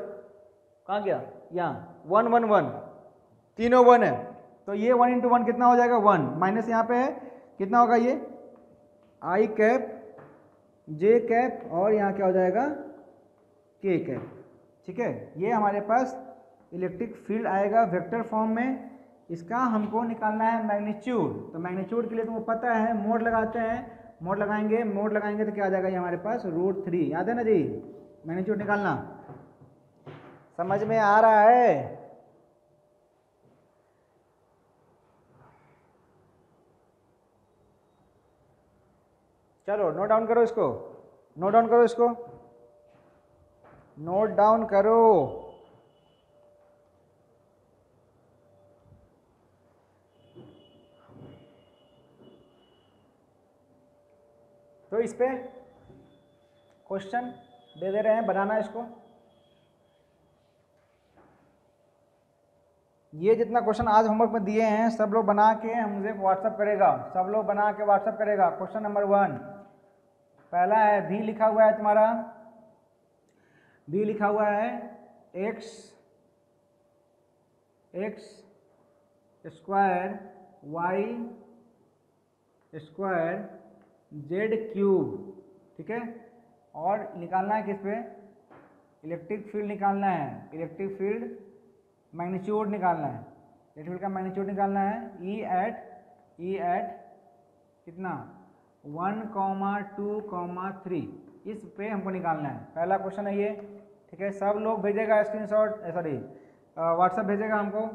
कहाँ गया, यहाँ 1 1 1, तीनों 1 है, तो ये 1 इंटू 1 कितना हो जाएगा 1, माइनस यहाँ पे है कितना होगा ये आई कैप जे कैप और यहाँ क्या हो जाएगा के कैप। ठीक है, ये हमारे पास इलेक्ट्रिक फील्ड आएगा वेक्टर फॉर्म में। इसका हमको निकालना है मैग्नीट्यूड, तो मैग्नीट्यूड के लिए तुमको पता है मोड लगाते हैं, मोड लगाएंगे तो क्या आ जाएगा ये हमारे पास √3, याद है ना जी, मैग्नीट्यूड निकालना। समझ में आ रहा है? चलो नोट डाउन करो इसको, नोट डाउन करो इसको, नोट डाउन करो। तो इस पे क्वेश्चन दे रहे हैं, बनाना इसको। ये जितना क्वेश्चन आज होमवर्क में दिए हैं सब लोग बना के मुझे व्हाट्सअप करेगा, सब लोग बना के व्हाट्सअप करेगा। क्वेश्चन नंबर 1 पहला है, भी लिखा हुआ है तुम्हारा, भी लिखा हुआ है x square y square Z cube. ठीक है, और निकालना है किस पे, इलेक्ट्रिक फील्ड निकालना है, इलेक्ट्रिक फील्ड मैग्नीट्यूड निकालना है, इलेक्ट्रिक फील्ड का मैग्नीट्यूड निकालना है। ई एट कितना 1, 2, 3, इस पे हमको निकालना है। पहला क्वेश्चन है ये। ठीक है, सब लोग भेजेगा स्क्रीनशॉट, सॉरी व्हाट्सएप भेजेगा हमको,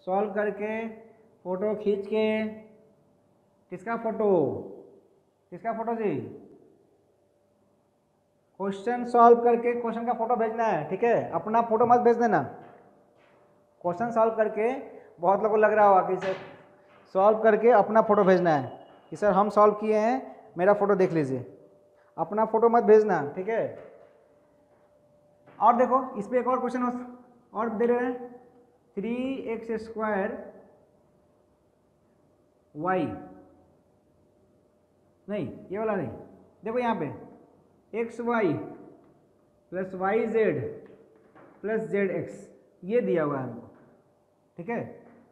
सॉल्व करके फ़ोटो खींच के, किसका फ़ोटो जी, क्वेश्चन सॉल्व करके क्वेश्चन का फ़ोटो भेजना है। ठीक है, अपना फ़ोटो मत भेज देना, क्वेश्चन सॉल्व करके, बहुत लोगों को लग रहा होगा कि सर सॉल्व करके अपना फ़ोटो भेजना है कि सर हम सॉल्व किए हैं मेरा फ़ोटो देख लीजिए, अपना फ़ोटो मत भेजना। ठीक है, और देखो इस पे एक और क्वेश्चन और दे रहे हैं, 3x स्क्वायर y, नहीं ये वाला नहीं, देखो यहाँ पे xy plus yz plus zx, ये दिया हुआ है हमको। ठीक है,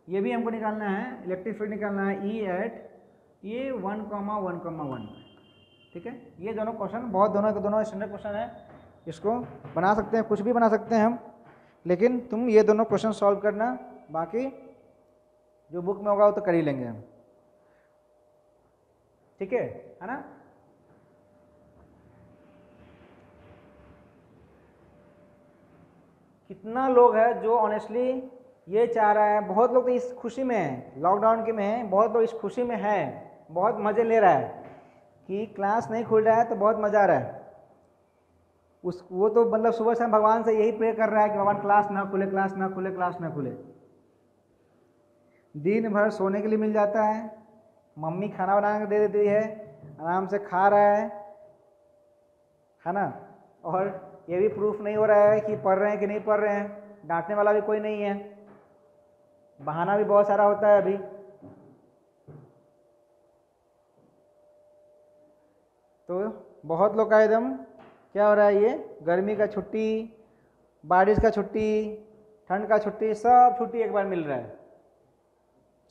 ये भी हमको निकालना है, इलेक्ट्रिक फील्ड निकालना है। ई एट ये 1, 1, 1। ठीक है, ये दोनों क्वेश्चन दोनों स्टैंडर्ड क्वेश्चन है, इसको बना सकते हैं, कुछ भी बना सकते हैं हम, लेकिन तुम ये दोनों क्वेश्चन सॉल्व करना, बाकी जो बुक में होगा वो तो कर ही लेंगे हम। ठीक है ना? कितना लोग है जो ऑनेस्टली ये चाह रहा है, बहुत लोग तो इस खुशी में है, लॉकडाउन के में है, बहुत लोग इस खुशी में है, बहुत मज़े ले रहा है कि क्लास नहीं खुल रहा है तो बहुत मज़ा आ रहा है। वो तो मतलब सुबह से भगवान से यही प्रे कर रहा है कि भगवान क्लास ना खुले, क्लास ना खुले, क्लास ना खुले। दिन भर सोने के लिए मिल जाता है, मम्मी खाना बना के दे देती है, आराम से खा रहा है ना, और ये भी प्रूफ नहीं हो रहा है कि पढ़ रहे हैं कि नहीं पढ़ रहे हैं, डांटने वाला भी कोई नहीं है, बहाना भी बहुत सारा होता है अभी। तो बहुत लोग का एकदम क्या हो रहा है, ये गर्मी का छुट्टी, बारिश का छुट्टी, ठंड का छुट्टी, सब छुट्टी एक बार मिल रहा है।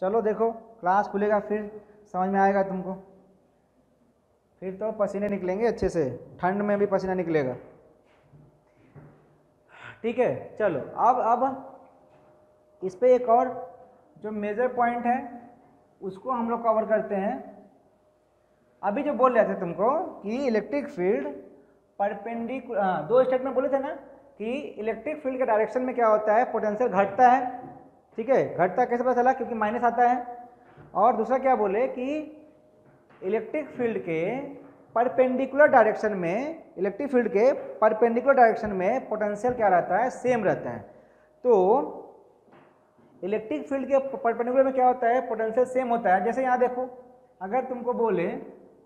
चलो देखो क्लास खुलेगा फिर समझ में आएगा तुमको, फिर तो पसीने निकलेंगे अच्छे से, ठंड में भी पसीना निकलेगा। ठीक है, चलो अब इस पे एक और जो मेजर पॉइंट है उसको हम लोग कवर करते हैं। अभी जो बोल रहे थे तुमको कि इलेक्ट्रिक फील्ड परपेंडिकुलर, 2 स्टेटमेंट बोले थे ना कि इलेक्ट्रिक फील्ड के डायरेक्शन में क्या होता है, पोटेंशियल घटता है। ठीक है, घटता कैसे पता चला, क्योंकि माइनस आता है। और दूसरा क्या बोले कि इलेक्ट्रिक फील्ड के परपेंडिकुलर डायरेक्शन में, इलेक्ट्रिक फील्ड के परपेंडिकुलर डायरेक्शन में पोटेंशियल क्या रहता है, सेम रहता है। तो इलेक्ट्रिक फील्ड के परपेंडिकुलर में क्या होता है, पोटेंशियल सेम होता है। जैसे यहाँ देखो, अगर तुमको बोले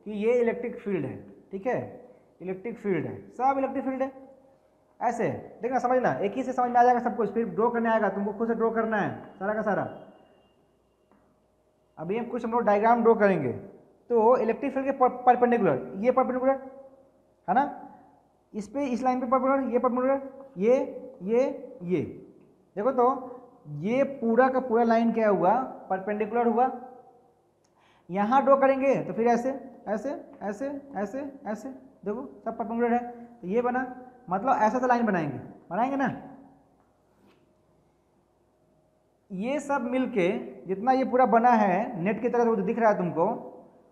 कि ये इलेक्ट्रिक फील्ड है, ठीक है, इलेक्ट्रिक फील्ड है, सब इलेक्ट्रिक फील्ड है, ऐसे देखना, समझना, एक ही से समझ में आ जाएगा सब कुछ, फिर ड्रॉ करने आएगा, तुमको खुद से ड्रॉ करना है सारा का सारा। अभी हम कुछ लोग डायग्राम ड्रॉ करेंगे। तो इलेक्ट्रिक फील्ड के परपेंडिकुलर, ये परपेंडिकुलर है ना, इस पे इस लाइन पे परपेंडिकुलर, ये परपेंडिकुलर, ये देखो, तो ये पूरा का पूरा लाइन क्या हुआ, परपेंडिकुलर हुआ। यहाँ ड्रॉ करेंगे तो फिर ऐसे ऐसे ऐसे ऐसे ऐसे, देखो सब परपेंडिकुलर है, तो ये बना, मतलब ऐसा तो लाइन बनाएंगे ना। ये सब मिलके जितना ये पूरा बना है नेट की तरह जो दिख रहा है तुमको,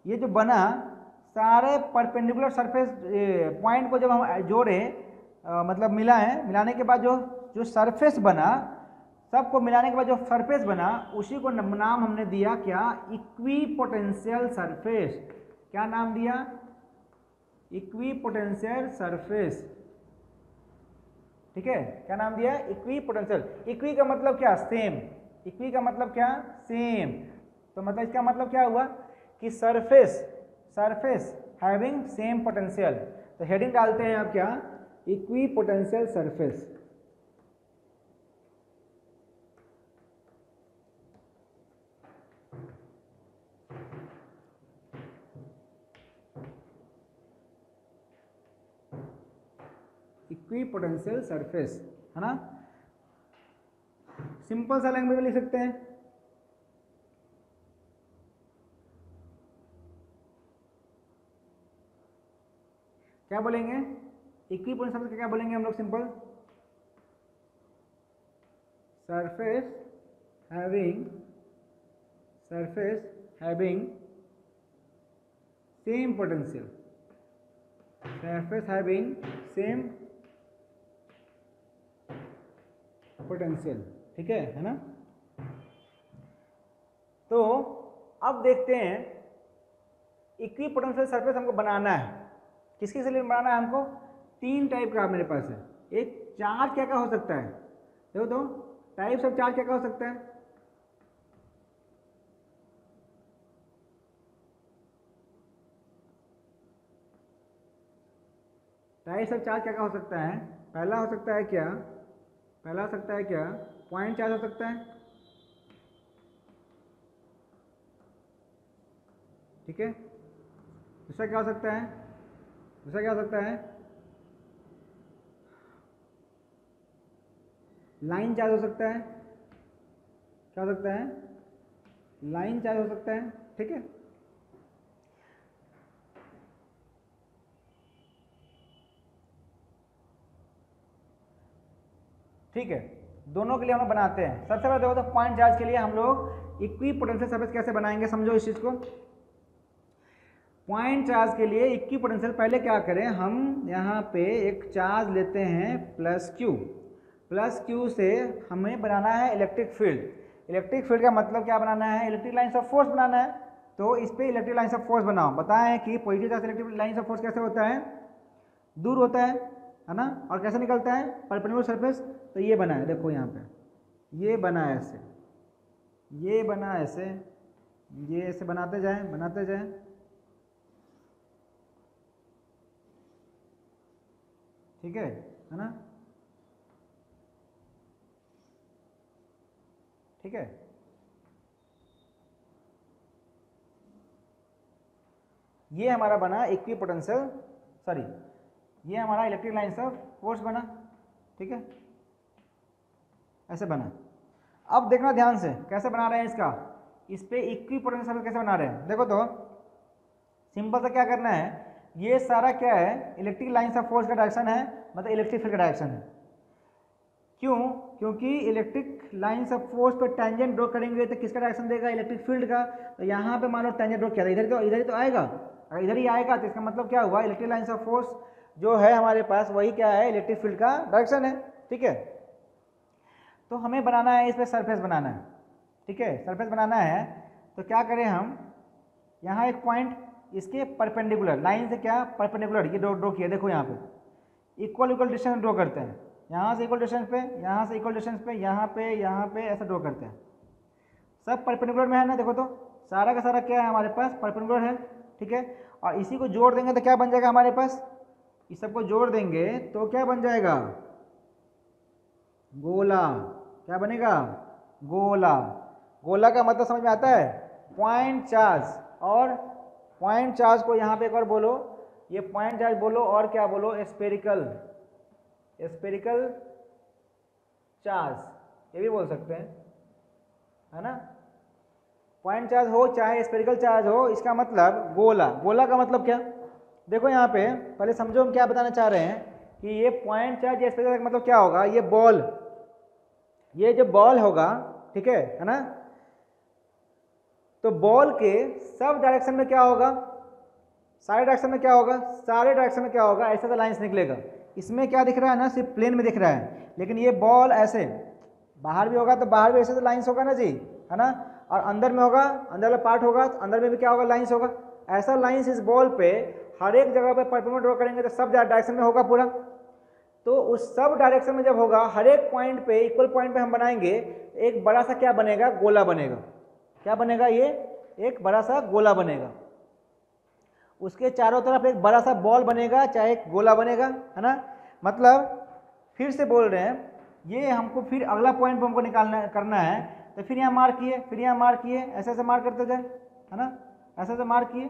ये जो बना सारे परपेंडिकुलर सरफेस पॉइंट को जब हम जोड़े, मतलब मिलाने के बाद जो सरफेस बना, सबको मिलाने के बाद जो सरफेस बना, उसी को नाम हमने दिया क्या, इक्विपोटेंशियल सरफेस। क्या नाम दिया, इक्विपोटेंशियल सरफेस। ठीक है, क्या नाम दिया, इक्विपोटेंशियल। इक्वी का मतलब क्या, सेम। इक्वी का मतलब क्या, सेम। तो मतलब इसका मतलब क्या हुआ कि सरफेस हैविंग सेम पोटेंशियल। तो हेडिंग डालते हैं आप क्या, इक्विपोटेंशियल सरफेस। इक्विपोटेंशियल सरफेस है ना, सिंपल सा लैंग्वेज में लिख सकते हैं। क्या बोलेंगे, इक्विपोटेंशियल सरफेस क्या बोलेंगे हम लोग, simple, surface having same potential, surface having same potential. ठीक है ना। तो अब देखते हैं इक्विपोटेंशियल सरफेस हमको बनाना है, किसके लिए बनाना है हमको, तीन टाइप का मेरे पास है। एक चार्ज क्या क्या हो सकता है, देखो तो टाइप्स ऑफ चार्ज क्या क्या हो सकता है। टाइप्स ऑफ चार्ज क्या क्या हो सकता है, पहला हो सकता है क्या, पॉइंट चार्ज हो सकता है। ठीक है, दूसरा क्या हो सकता है, लाइन चार्ज हो सकता है। क्या हो सकता है, लाइन चार्ज हो सकता है। ठीक है, ठीक है, दोनों के लिए हम लोग बनाते हैं। सबसे पहले देखो तो पॉइंट चार्ज के लिए हम लोग इक्विपोटेंशियल सरफेस कैसे बनाएंगे, समझो इस चीज को। पॉइंट चार्ज के लिए इक्विपोटेंशियल, पहले क्या करें, हम यहाँ पे एक चार्ज लेते हैं प्लस क्यू से हमें बनाना है इलेक्ट्रिक फील्ड। इलेक्ट्रिक फील्ड का मतलब क्या बनाना है, इलेक्ट्रिक लाइन्स ऑफ फोर्स बनाना है। तो इस पे इलेक्ट्रिक लाइन्स ऑफ फोर्स बनाओ, बताएं कि positive charge electric lines of force कैसे होता है, दूर होता है ना, और कैसे निकलता है, परपेंडिकुलर सरफेस। तो ये बना है, देखो यहाँ पे ये बना है ऐसे, ये बना ऐसे, ये ऐसे बनाते जाएं। ठीक है ना, ठीक है। ये हमारा बना इक्विपोटेंशियल, सॉरी ये हमारा इलेक्ट्रिक लाइन्स ऑफ फोर्स बना। ठीक है, ऐसे बना। अब देखना ध्यान से कैसे बना रहे हैं इसका, इस पे इक्विपोटेंशियल कैसे बना रहे हैं, देखो तो सिंपल सा क्या करना है, ये सारा क्या है, इलेक्ट्रिक लाइन्स ऑफ फोर्स का डायरेक्शन है, मतलब इलेक्ट्रिक फील्ड का डायरेक्शन है। क्यों, क्योंकि इलेक्ट्रिक लाइन्स ऑफ फोर्स पे टेंजेंट ड्रॉ करेंगे तो किसका डायरेक्शन देगा, इलेक्ट्रिक फील्ड का। तो यहाँ पे मान लो टेंजेंट ड्रॉ किया था, इधर ही तो आएगा, अगर इधर ही आएगा तो इसका मतलब क्या हुआ, इलेक्ट्रिक लाइन्स ऑफ फोर्स जो है हमारे पास वही क्या है, इलेक्ट्रिक फील्ड का डायरेक्शन है। ठीक है, तो हमें बनाना है, इस पर सरफेस बनाना है। ठीक है, सरफेस बनाना है तो क्या करें हम, यहाँ एक पॉइंट इसके परपेंडिकुलर लाइन से, क्या परपेंडिकुलर, ये ड्रॉ किया, देखो यहाँ पे इक्वल डिस्टेंस ड्रॉ करते हैं, यहाँ से इक्वल डिस्टेंस पे, यहाँ से इक्वल डिस्टेंस पे, यहाँ पे ऐसा ड्रॉ करते हैं। सब परपेंडिकुलर में है ना, देखो तो सारा का सारा क्या है हमारे पास, परपेंडिकुलर है। ठीक है, और इसी को जोड़ देंगे तो क्या बन जाएगा हमारे पास, इस सबको जोड़ देंगे तो क्या बन जाएगा, गोला, क्या बनेगा? गोला। गोला का मतलब समझ में आता है? Point charge. और पॉइंट चार्ज को यहाँ पे एक और बोलो, ये पॉइंट चार्ज बोलो, और क्या बोलो? स्फेरिकल, स्फेरिकल चार्ज, ये भी बोल सकते हैं, है ना। पॉइंट चार्ज हो चाहे स्फेरिकल चार्ज हो, इसका मतलब गोला। गोला का मतलब क्या? देखो यहाँ पे पहले समझो हम क्या बताना चाह रहे हैं कि ये पॉइंट चार्ज या स्फेरिकल का मतलब क्या होगा। ये बॉल, ये जो बॉल होगा, ठीक है ना, तो बॉल के सब डायरेक्शन में क्या होगा? सारे डायरेक्शन में क्या होगा? सारे डायरेक्शन में क्या होगा? ऐसा तो लाइंस निकलेगा। इसमें क्या दिख रहा है ना, सिर्फ प्लेन में दिख रहा है, लेकिन ये बॉल ऐसे बाहर भी होगा तो बाहर भी ऐसे तो लाइंस होगा ना जी, है ना। और अंदर में होगा, अंदर वाला पार्ट होगा तो अंदर में भी क्या होगा? लाइंस होगा। ऐसा लाइंस इस बॉल पे हर एक जगह पे परपेंडिकुलर ड्रॉ करेंगे तो सब डायरेक्शन में होगा पूरा। तो उस सब डायरेक्शन में जब होगा, हर एक पॉइंट पे, इक्वल पॉइंट पे हम बनाएंगे, एक बड़ा सा क्या बनेगा? गोला बनेगा। क्या बनेगा? ये एक बड़ा सा गोला बनेगा। उसके चारों तरफ एक बड़ा सा बॉल बनेगा, चाहे एक गोला बनेगा, है ना। मतलब फिर से बोल रहे हैं, ये हमको फिर अगला पॉइंट हमको निकालना करना है, तो फिर यहाँ मार्क किए, फिर यहाँ मार्क किए, ऐसे ऐसे मार्क करते जाए, है ना, ऐसे ऐसे मार्क किए।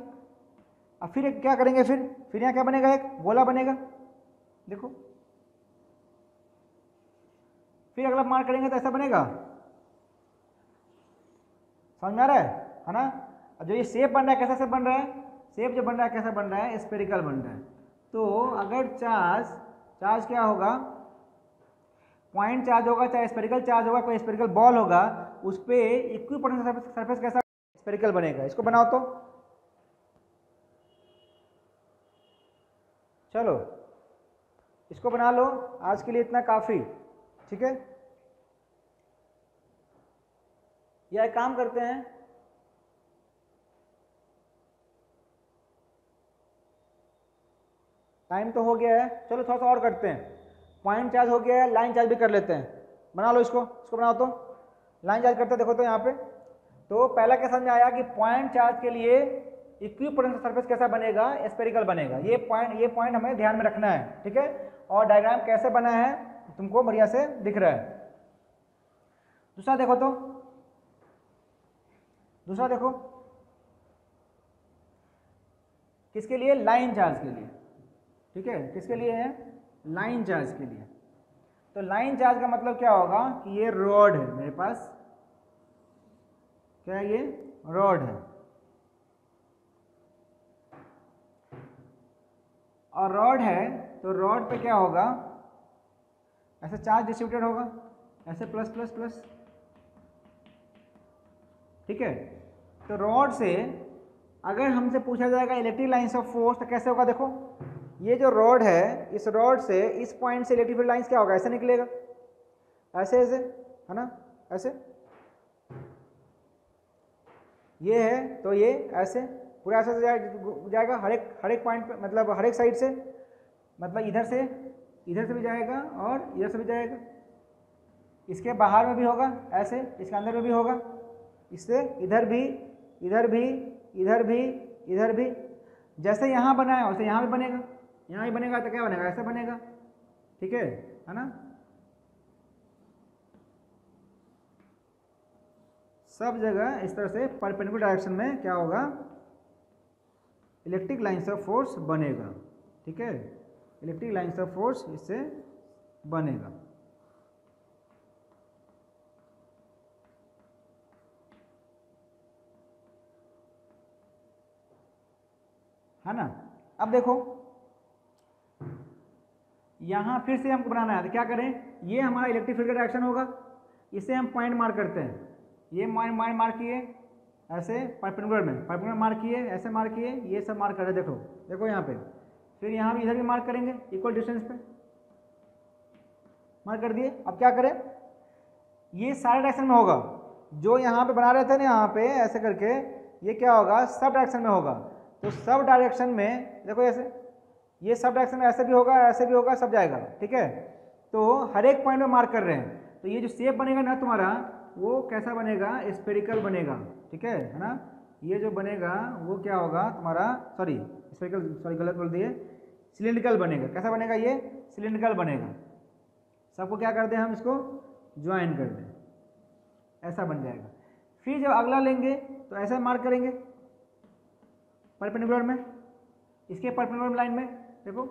अब फिर क्या करेंगे? फिर यहाँ क्या बनेगा? एक गोला बनेगा। देखो, फिर अगला मार्क करेंगे तो ऐसा बनेगा। समझ में आ रहा है ना। अब जो ये शेप बन रहा है, कैसा शेप बन रहा है? शेप जो बन रहा है कैसा बन रहा है? स्फेरिकल बन रहा है। तो अगर चार्ज क्या होगा? पॉइंट चार्ज होगा, चाहे स्फेरिकल चार्ज होगा, कोई स्फेरिकल बॉल होगा, उस पर इक्विपोटेंशियल सरफेस कैसा? स्फेरिकल बनेगा। इसको बनाओ तो, चलो इसको बना लो। आज के लिए इतना काफ़ी, ठीक है। या एक काम करते हैं, टाइम तो हो गया है, चलो थोड़ा सा और करते हैं। पॉइंट चार्ज हो गया है, लाइन चार्ज भी कर लेते हैं। बना लो इसको बनाओ तो। लाइन चार्ज करते देखो तो यहाँ पे, तो पहला क्या समझ में आया कि पॉइंट चार्ज के लिए इक्विपोटेंशियल सरफेस कैसा बनेगा? स्फेरिकल बनेगा। ये पॉइंट हमें ध्यान में रखना है, ठीक है। और डायग्राम कैसे बना है तुमको बढ़िया से दिख रहा है। दूसरा देखो तो, दूसरा देखो, किसके लिए? लाइन चार्ज के लिए, ठीक है। किसके लिए है? लाइन चार्ज के लिए। तो लाइन चार्ज का मतलब क्या होगा कि ये रॉड है मेरे पास, क्या है? ये रॉड है, और रॉड है तो रॉड पे क्या होगा? ऐसे चार्ज डिस्ट्रीब्यूटेड होगा, ऐसे प्लस प्लस प्लस, ठीक है। तो रॉड से अगर हमसे पूछा जाएगा इलेक्ट्रिक लाइंस ऑफ फोर्स तो कैसे होगा? देखो, ये जो रॉड है, इस रॉड से इस पॉइंट से इलेक्ट्रिक फील्ड लाइंस क्या होगा? ऐसे निकलेगा, ऐसे ऐसे, है ना, ऐसे। ये है तो ये ऐसे पूरा ऐसे जाएगा हर एक पॉइंट पे, मतलब हर एक साइड से, मतलब इधर से भी जाएगा और इधर से भी जाएगा। इसके बाहर में भी होगा ऐसे, इसके अंदर में भी होगा, इससे इधर भी, इधर भी, इधर भी, इधर भी। जैसे यहाँ बना है वैसे यहाँ भी बनेगा, यहाँ भी बनेगा तो क्या बनेगा? ऐसे बनेगा, ठीक है ना। सब जगह इस तरह से परपेंडिकुलर डायरेक्शन में क्या होगा? इलेक्ट्रिक लाइंस ऑफ फोर्स बनेगा, ठीक है। इलेक्ट्रिक लाइंस ऑफ फोर्स इससे बनेगा, है ना। अब देखो यहाँ फिर से हमको बनाना है तो क्या करें? ये हमारा इलेक्ट्रिक फील्ड का डायरेक्शन होगा, इसे हम पॉइंट मार्क करते हैं। ये पॉइंट मार्क किए ऐसे परपेंडिकुलर मार्क किए, ऐसे मार्क किए, ये सब मार्क कर रहे। देखो देखो यहाँ पे, फिर यहाँ भी इधर भी मार्क करेंगे इक्वल डिस्टेंस पे, मार्क कर दिए। अब क्या करें? ये सारे डायरेक्शन में होगा। जो यहाँ पे बना रहे थे ना, यहाँ पे ऐसे करके, ये क्या होगा? सब डायरेक्शन में होगा। तो सब डायरेक्शन में देखो ऐसे, ये सब डायरेक्शन में ऐसे भी होगा, ऐसे भी होगा, सब जाएगा, ठीक है। तो हर एक पॉइंट में मार्क कर रहे हैं। तो ये जो शेप बनेगा ना तुम्हारा, वो कैसा बनेगा? स्फेरिकल बनेगा, ठीक है ना। ये जो बनेगा वो क्या होगा तुम्हारा? सॉरी स्फेरिकल, सॉरी गलत बोल दिए, सिलिंड्रिकल बनेगा। कैसा बनेगा? ये सिलिंड्रिकल बनेगा, सबको क्या कर दें हम, इसको ज्वाइन कर दें, ऐसा बन जाएगा। फिर जब अगला लेंगे तो ऐसा मार्क करेंगे परपेंडिकुलर में, इसके परपेंडिकुलर लाइन में देखो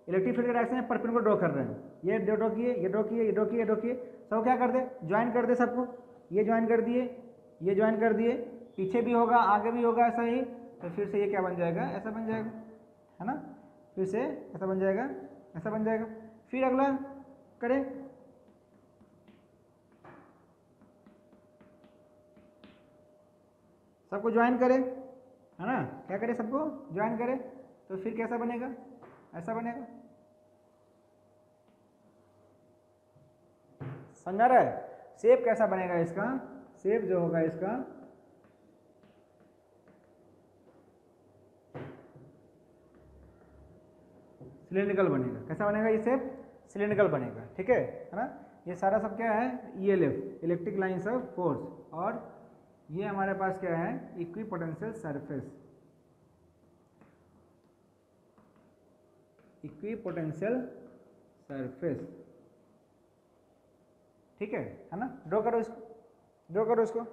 इलेक्ट्रिक फील्ड के डायरेक्शन में परपेंडिकुलर ड्रॉ कर रहे हैं, ये ड्रॉ किए, ये ड्रॉ किए, ये ड्रॉ किए, ये ड्रॉ किए, सब क्या कर दे, ज्वाइन कर दे सबको, ये ज्वाइन कर दिए, ये ज्वाइन कर दिए, पीछे भी होगा आगे भी होगा ऐसा ही, तो फिर से ये क्या बन जाएगा, ऐसा बन जाएगा, है ना, फिर से ऐसा बन जाएगा, ऐसा बन जाएगा। फिर अगला करें, सबको ज्वाइन करें, है ना, क्या करें, सबको ज्वाइन करें, तो फिर कैसा बनेगा, ऐसा बनेगा। समझा रहा है, शेप कैसा बनेगा इसका, शेप जो होगा इसका सिलेंड्रिकल बनेगा, कैसा बनेगा ये शेप, सिलेंड्रिकल बनेगा, ठीक है ना। ये सारा सब क्या है, ELF electric lines of force, और ये हमारे पास क्या है, इक्विपोटेंशियल सरफेस, इक्विपोटेंशियल सरफेस, ठीक है ना। ड्रॉ करो इसको, ड्रॉ करो इसको,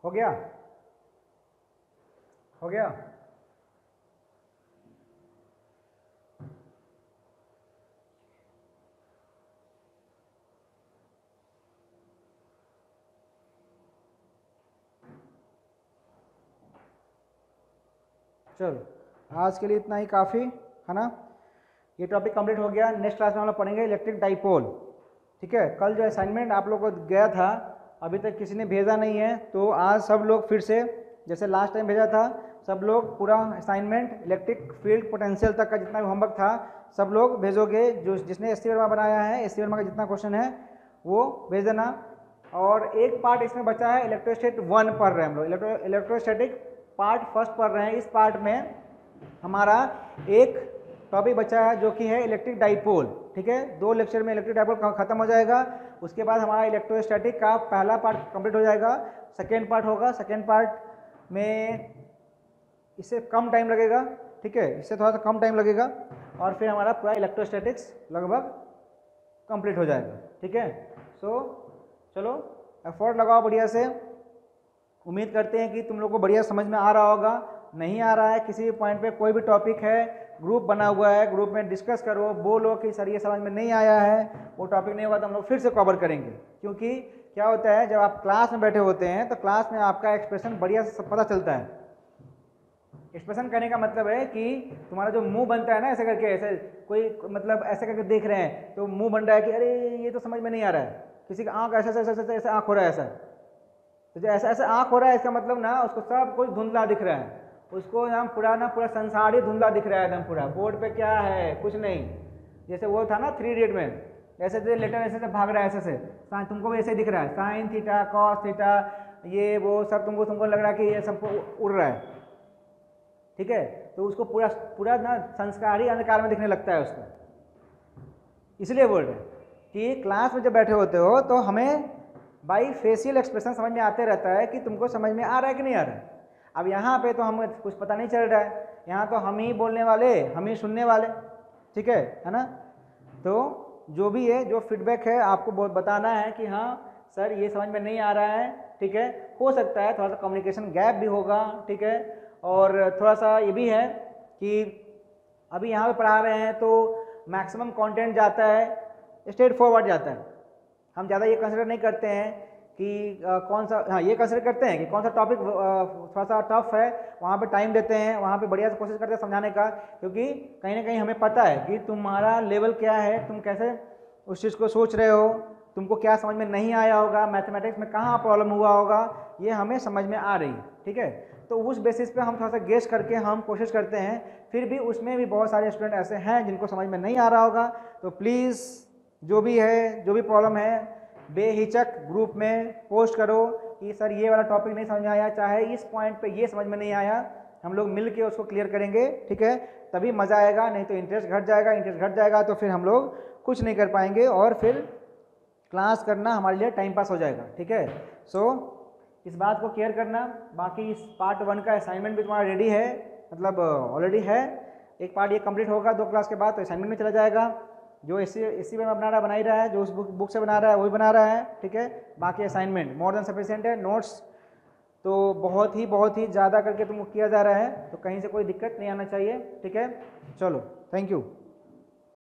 हो गया, हो गया। चलो आज के लिए इतना ही काफ़ी है ना, ये टॉपिक कंप्लीट हो गया। नेक्स्ट क्लास में हम लोग पढ़ेंगे इलेक्ट्रिक डाइपोल, ठीक है। कल जो असाइनमेंट आप लोगों को गया था अभी तक किसी ने भेजा नहीं है, तो आज सब लोग फिर से जैसे लास्ट टाइम भेजा था, सब लोग पूरा असाइनमेंट इलेक्ट्रिक फील्ड पोटेंशियल तक का जितना भी होमवर्क था सब लोग भेजोगे। जो जिसने एस सी वर्मा बनाया है, एस सी वर्मा का जितना क्वेश्चन है वो भेज देना। और एक पार्ट इसमें बचा है, इलेक्ट्रोस्टैट 1 पढ़ रहे हैं हम लोग, इलेक्ट्रोस्टैटिक पार्ट फर्स्ट पढ़ रहे हैं। इस पार्ट में हमारा एक टॉपिक बचा है जो कि है इलेक्ट्रिक डाइपोल, ठीक है। 2 लेक्चर में इलेक्ट्रिक डाइपोल खत्म हो जाएगा। उसके बाद हमारा इलेक्ट्रोस्टैटिक का पहला पार्ट कंप्लीट हो जाएगा, सेकेंड पार्ट होगा। सेकेंड पार्ट में इससे कम टाइम लगेगा, ठीक है, इससे थोड़ा सा कम टाइम लगेगा, और फिर हमारा पूरा इलेक्ट्रोस्टैटिक्स लगभग कंप्लीट हो जाएगा, ठीक है। सो चलो एफर्ट लगाओ बढ़िया से। उम्मीद करते हैं कि तुम लोग को बढ़िया समझ में आ रहा होगा। नहीं आ रहा है किसी भी पॉइंट पे, कोई भी टॉपिक है, ग्रुप बना हुआ है, ग्रुप में डिस्कस करो, बोलो कि सर ये समझ में नहीं आया है, वो टॉपिक नहीं होगा तो हम लोग फिर से कवर करेंगे। क्योंकि क्या होता है, जब आप क्लास में बैठे होते हैं तो क्लास में आपका एक्सप्रेशन बढ़िया से पता चलता है। एक्सप्रेशन करने का मतलब है कि तुम्हारा जो मुंह बनता है ना, ऐसे करके, ऐसे कोई मतलब ऐसे करके देख रहे हैं तो मुंह बन रहा है कि अरे ये तो समझ में नहीं आ रहा है। किसी का आँख ऐसा ऐसा ऐसा ऐसा आँख हो रहा है, ऐसा तो जो ऐसा ऐसा आँख हो रहा है, इसका मतलब ना उसको सब कुछ धुंधला दिख रहा है, उसको ना पूरा संसार ही धुंधला दिख रहा है एकदम पूरा। बोर्ड पे क्या है, कुछ नहीं। जैसे वो था ना 3 इडियट में, ऐसे लेटर ऐसे भाग रहा है, ऐसे से तुमको भी ऐसे दिख रहा है, साइन थीटा कॉस थीटा ये वो सब तुमको लग रहा है कि ये सब उड़ रहा है, ठीक है। तो उसको पूरा ना संस्कार ही अंधकार में दिखने लगता है उसको। इसलिए बोल रहे कि क्लास में जब बैठे होते हो तो हमें बाई फेशियल एक्सप्रेशन समझ में आते रहता है कि तुमको समझ में आ रहा है कि नहीं आ रहा है। अब यहाँ पे तो हमें कुछ पता नहीं चल रहा है, यहाँ तो हम ही बोलने वाले, हम ही सुनने वाले, ठीक है ना। तो जो भी है, जो फीडबैक है आपको बहुत बताना है कि हाँ सर ये समझ में नहीं आ रहा है, ठीक है। हो सकता है थोड़ा सा कम्युनिकेशन गैप भी होगा, ठीक है। और थोड़ा सा ये भी है कि अभी यहाँ पे पढ़ा रहे हैं तो मैक्सिमम कंटेंट जाता है स्ट्रेट फॉरवर्ड जाता है। हम ज़्यादा ये कंसिडर नहीं करते हैं कि कौन सा, हाँ ये कंसिडर करते हैं कि कौन सा टॉपिक थोड़ा सा टफ है, वहाँ पे टाइम देते हैं, वहाँ पे बढ़िया से कोशिश करते हैं समझाने का। क्योंकि कहीं ना कहीं हमें पता है कि तुम्हारा लेवल क्या है, तुम कैसे उस चीज़ को सोच रहे हो, तुमको क्या समझ में नहीं आया होगा, मैथमेटिक्स में कहाँ प्रॉब्लम हुआ होगा, ये हमें समझ में आ रही है, ठीक है। तो उस बेसिस पे हम थोड़ा सा गेस करके हम कोशिश करते हैं। फिर भी उसमें भी बहुत सारे स्टूडेंट ऐसे हैं जिनको समझ में नहीं आ रहा होगा। तो प्लीज़ जो भी है, जो भी प्रॉब्लम है, बेहिचक ग्रुप में पोस्ट करो कि सर ये वाला टॉपिक नहीं समझ में आया, चाहे इस पॉइंट पे ये समझ में नहीं आया, हम लोग मिल के उसको क्लियर करेंगे, ठीक है, तभी मज़ा आएगा, नहीं तो इंटरेस्ट घट जाएगा, इंटरेस्ट घट जाएगा तो फिर हम लोग कुछ नहीं कर पाएंगे और फिर क्लास करना हमारे लिए टाइम पास हो जाएगा, ठीक है। सो इस बात को केयर करना। बाकी इस पार्ट 1 का असाइनमेंट भी तुम्हारा रेडी है, मतलब ऑलरेडी है। एक पार्ट ये कंप्लीट होगा 2 क्लास के बाद तो असाइनमेंट में चला जाएगा। जो इसी में बना रहा है, जो उस बुक से बना रहा है वही बना रहा है, ठीक है। बाकी असाइनमेंट मोर देन सफिशिएंट है। नोट्स तो बहुत ही ज़्यादा करके तुमको किया जा रहा है, तो कहीं से कोई दिक्कत नहीं आना चाहिए, ठीक है। चलो, थैंक यू।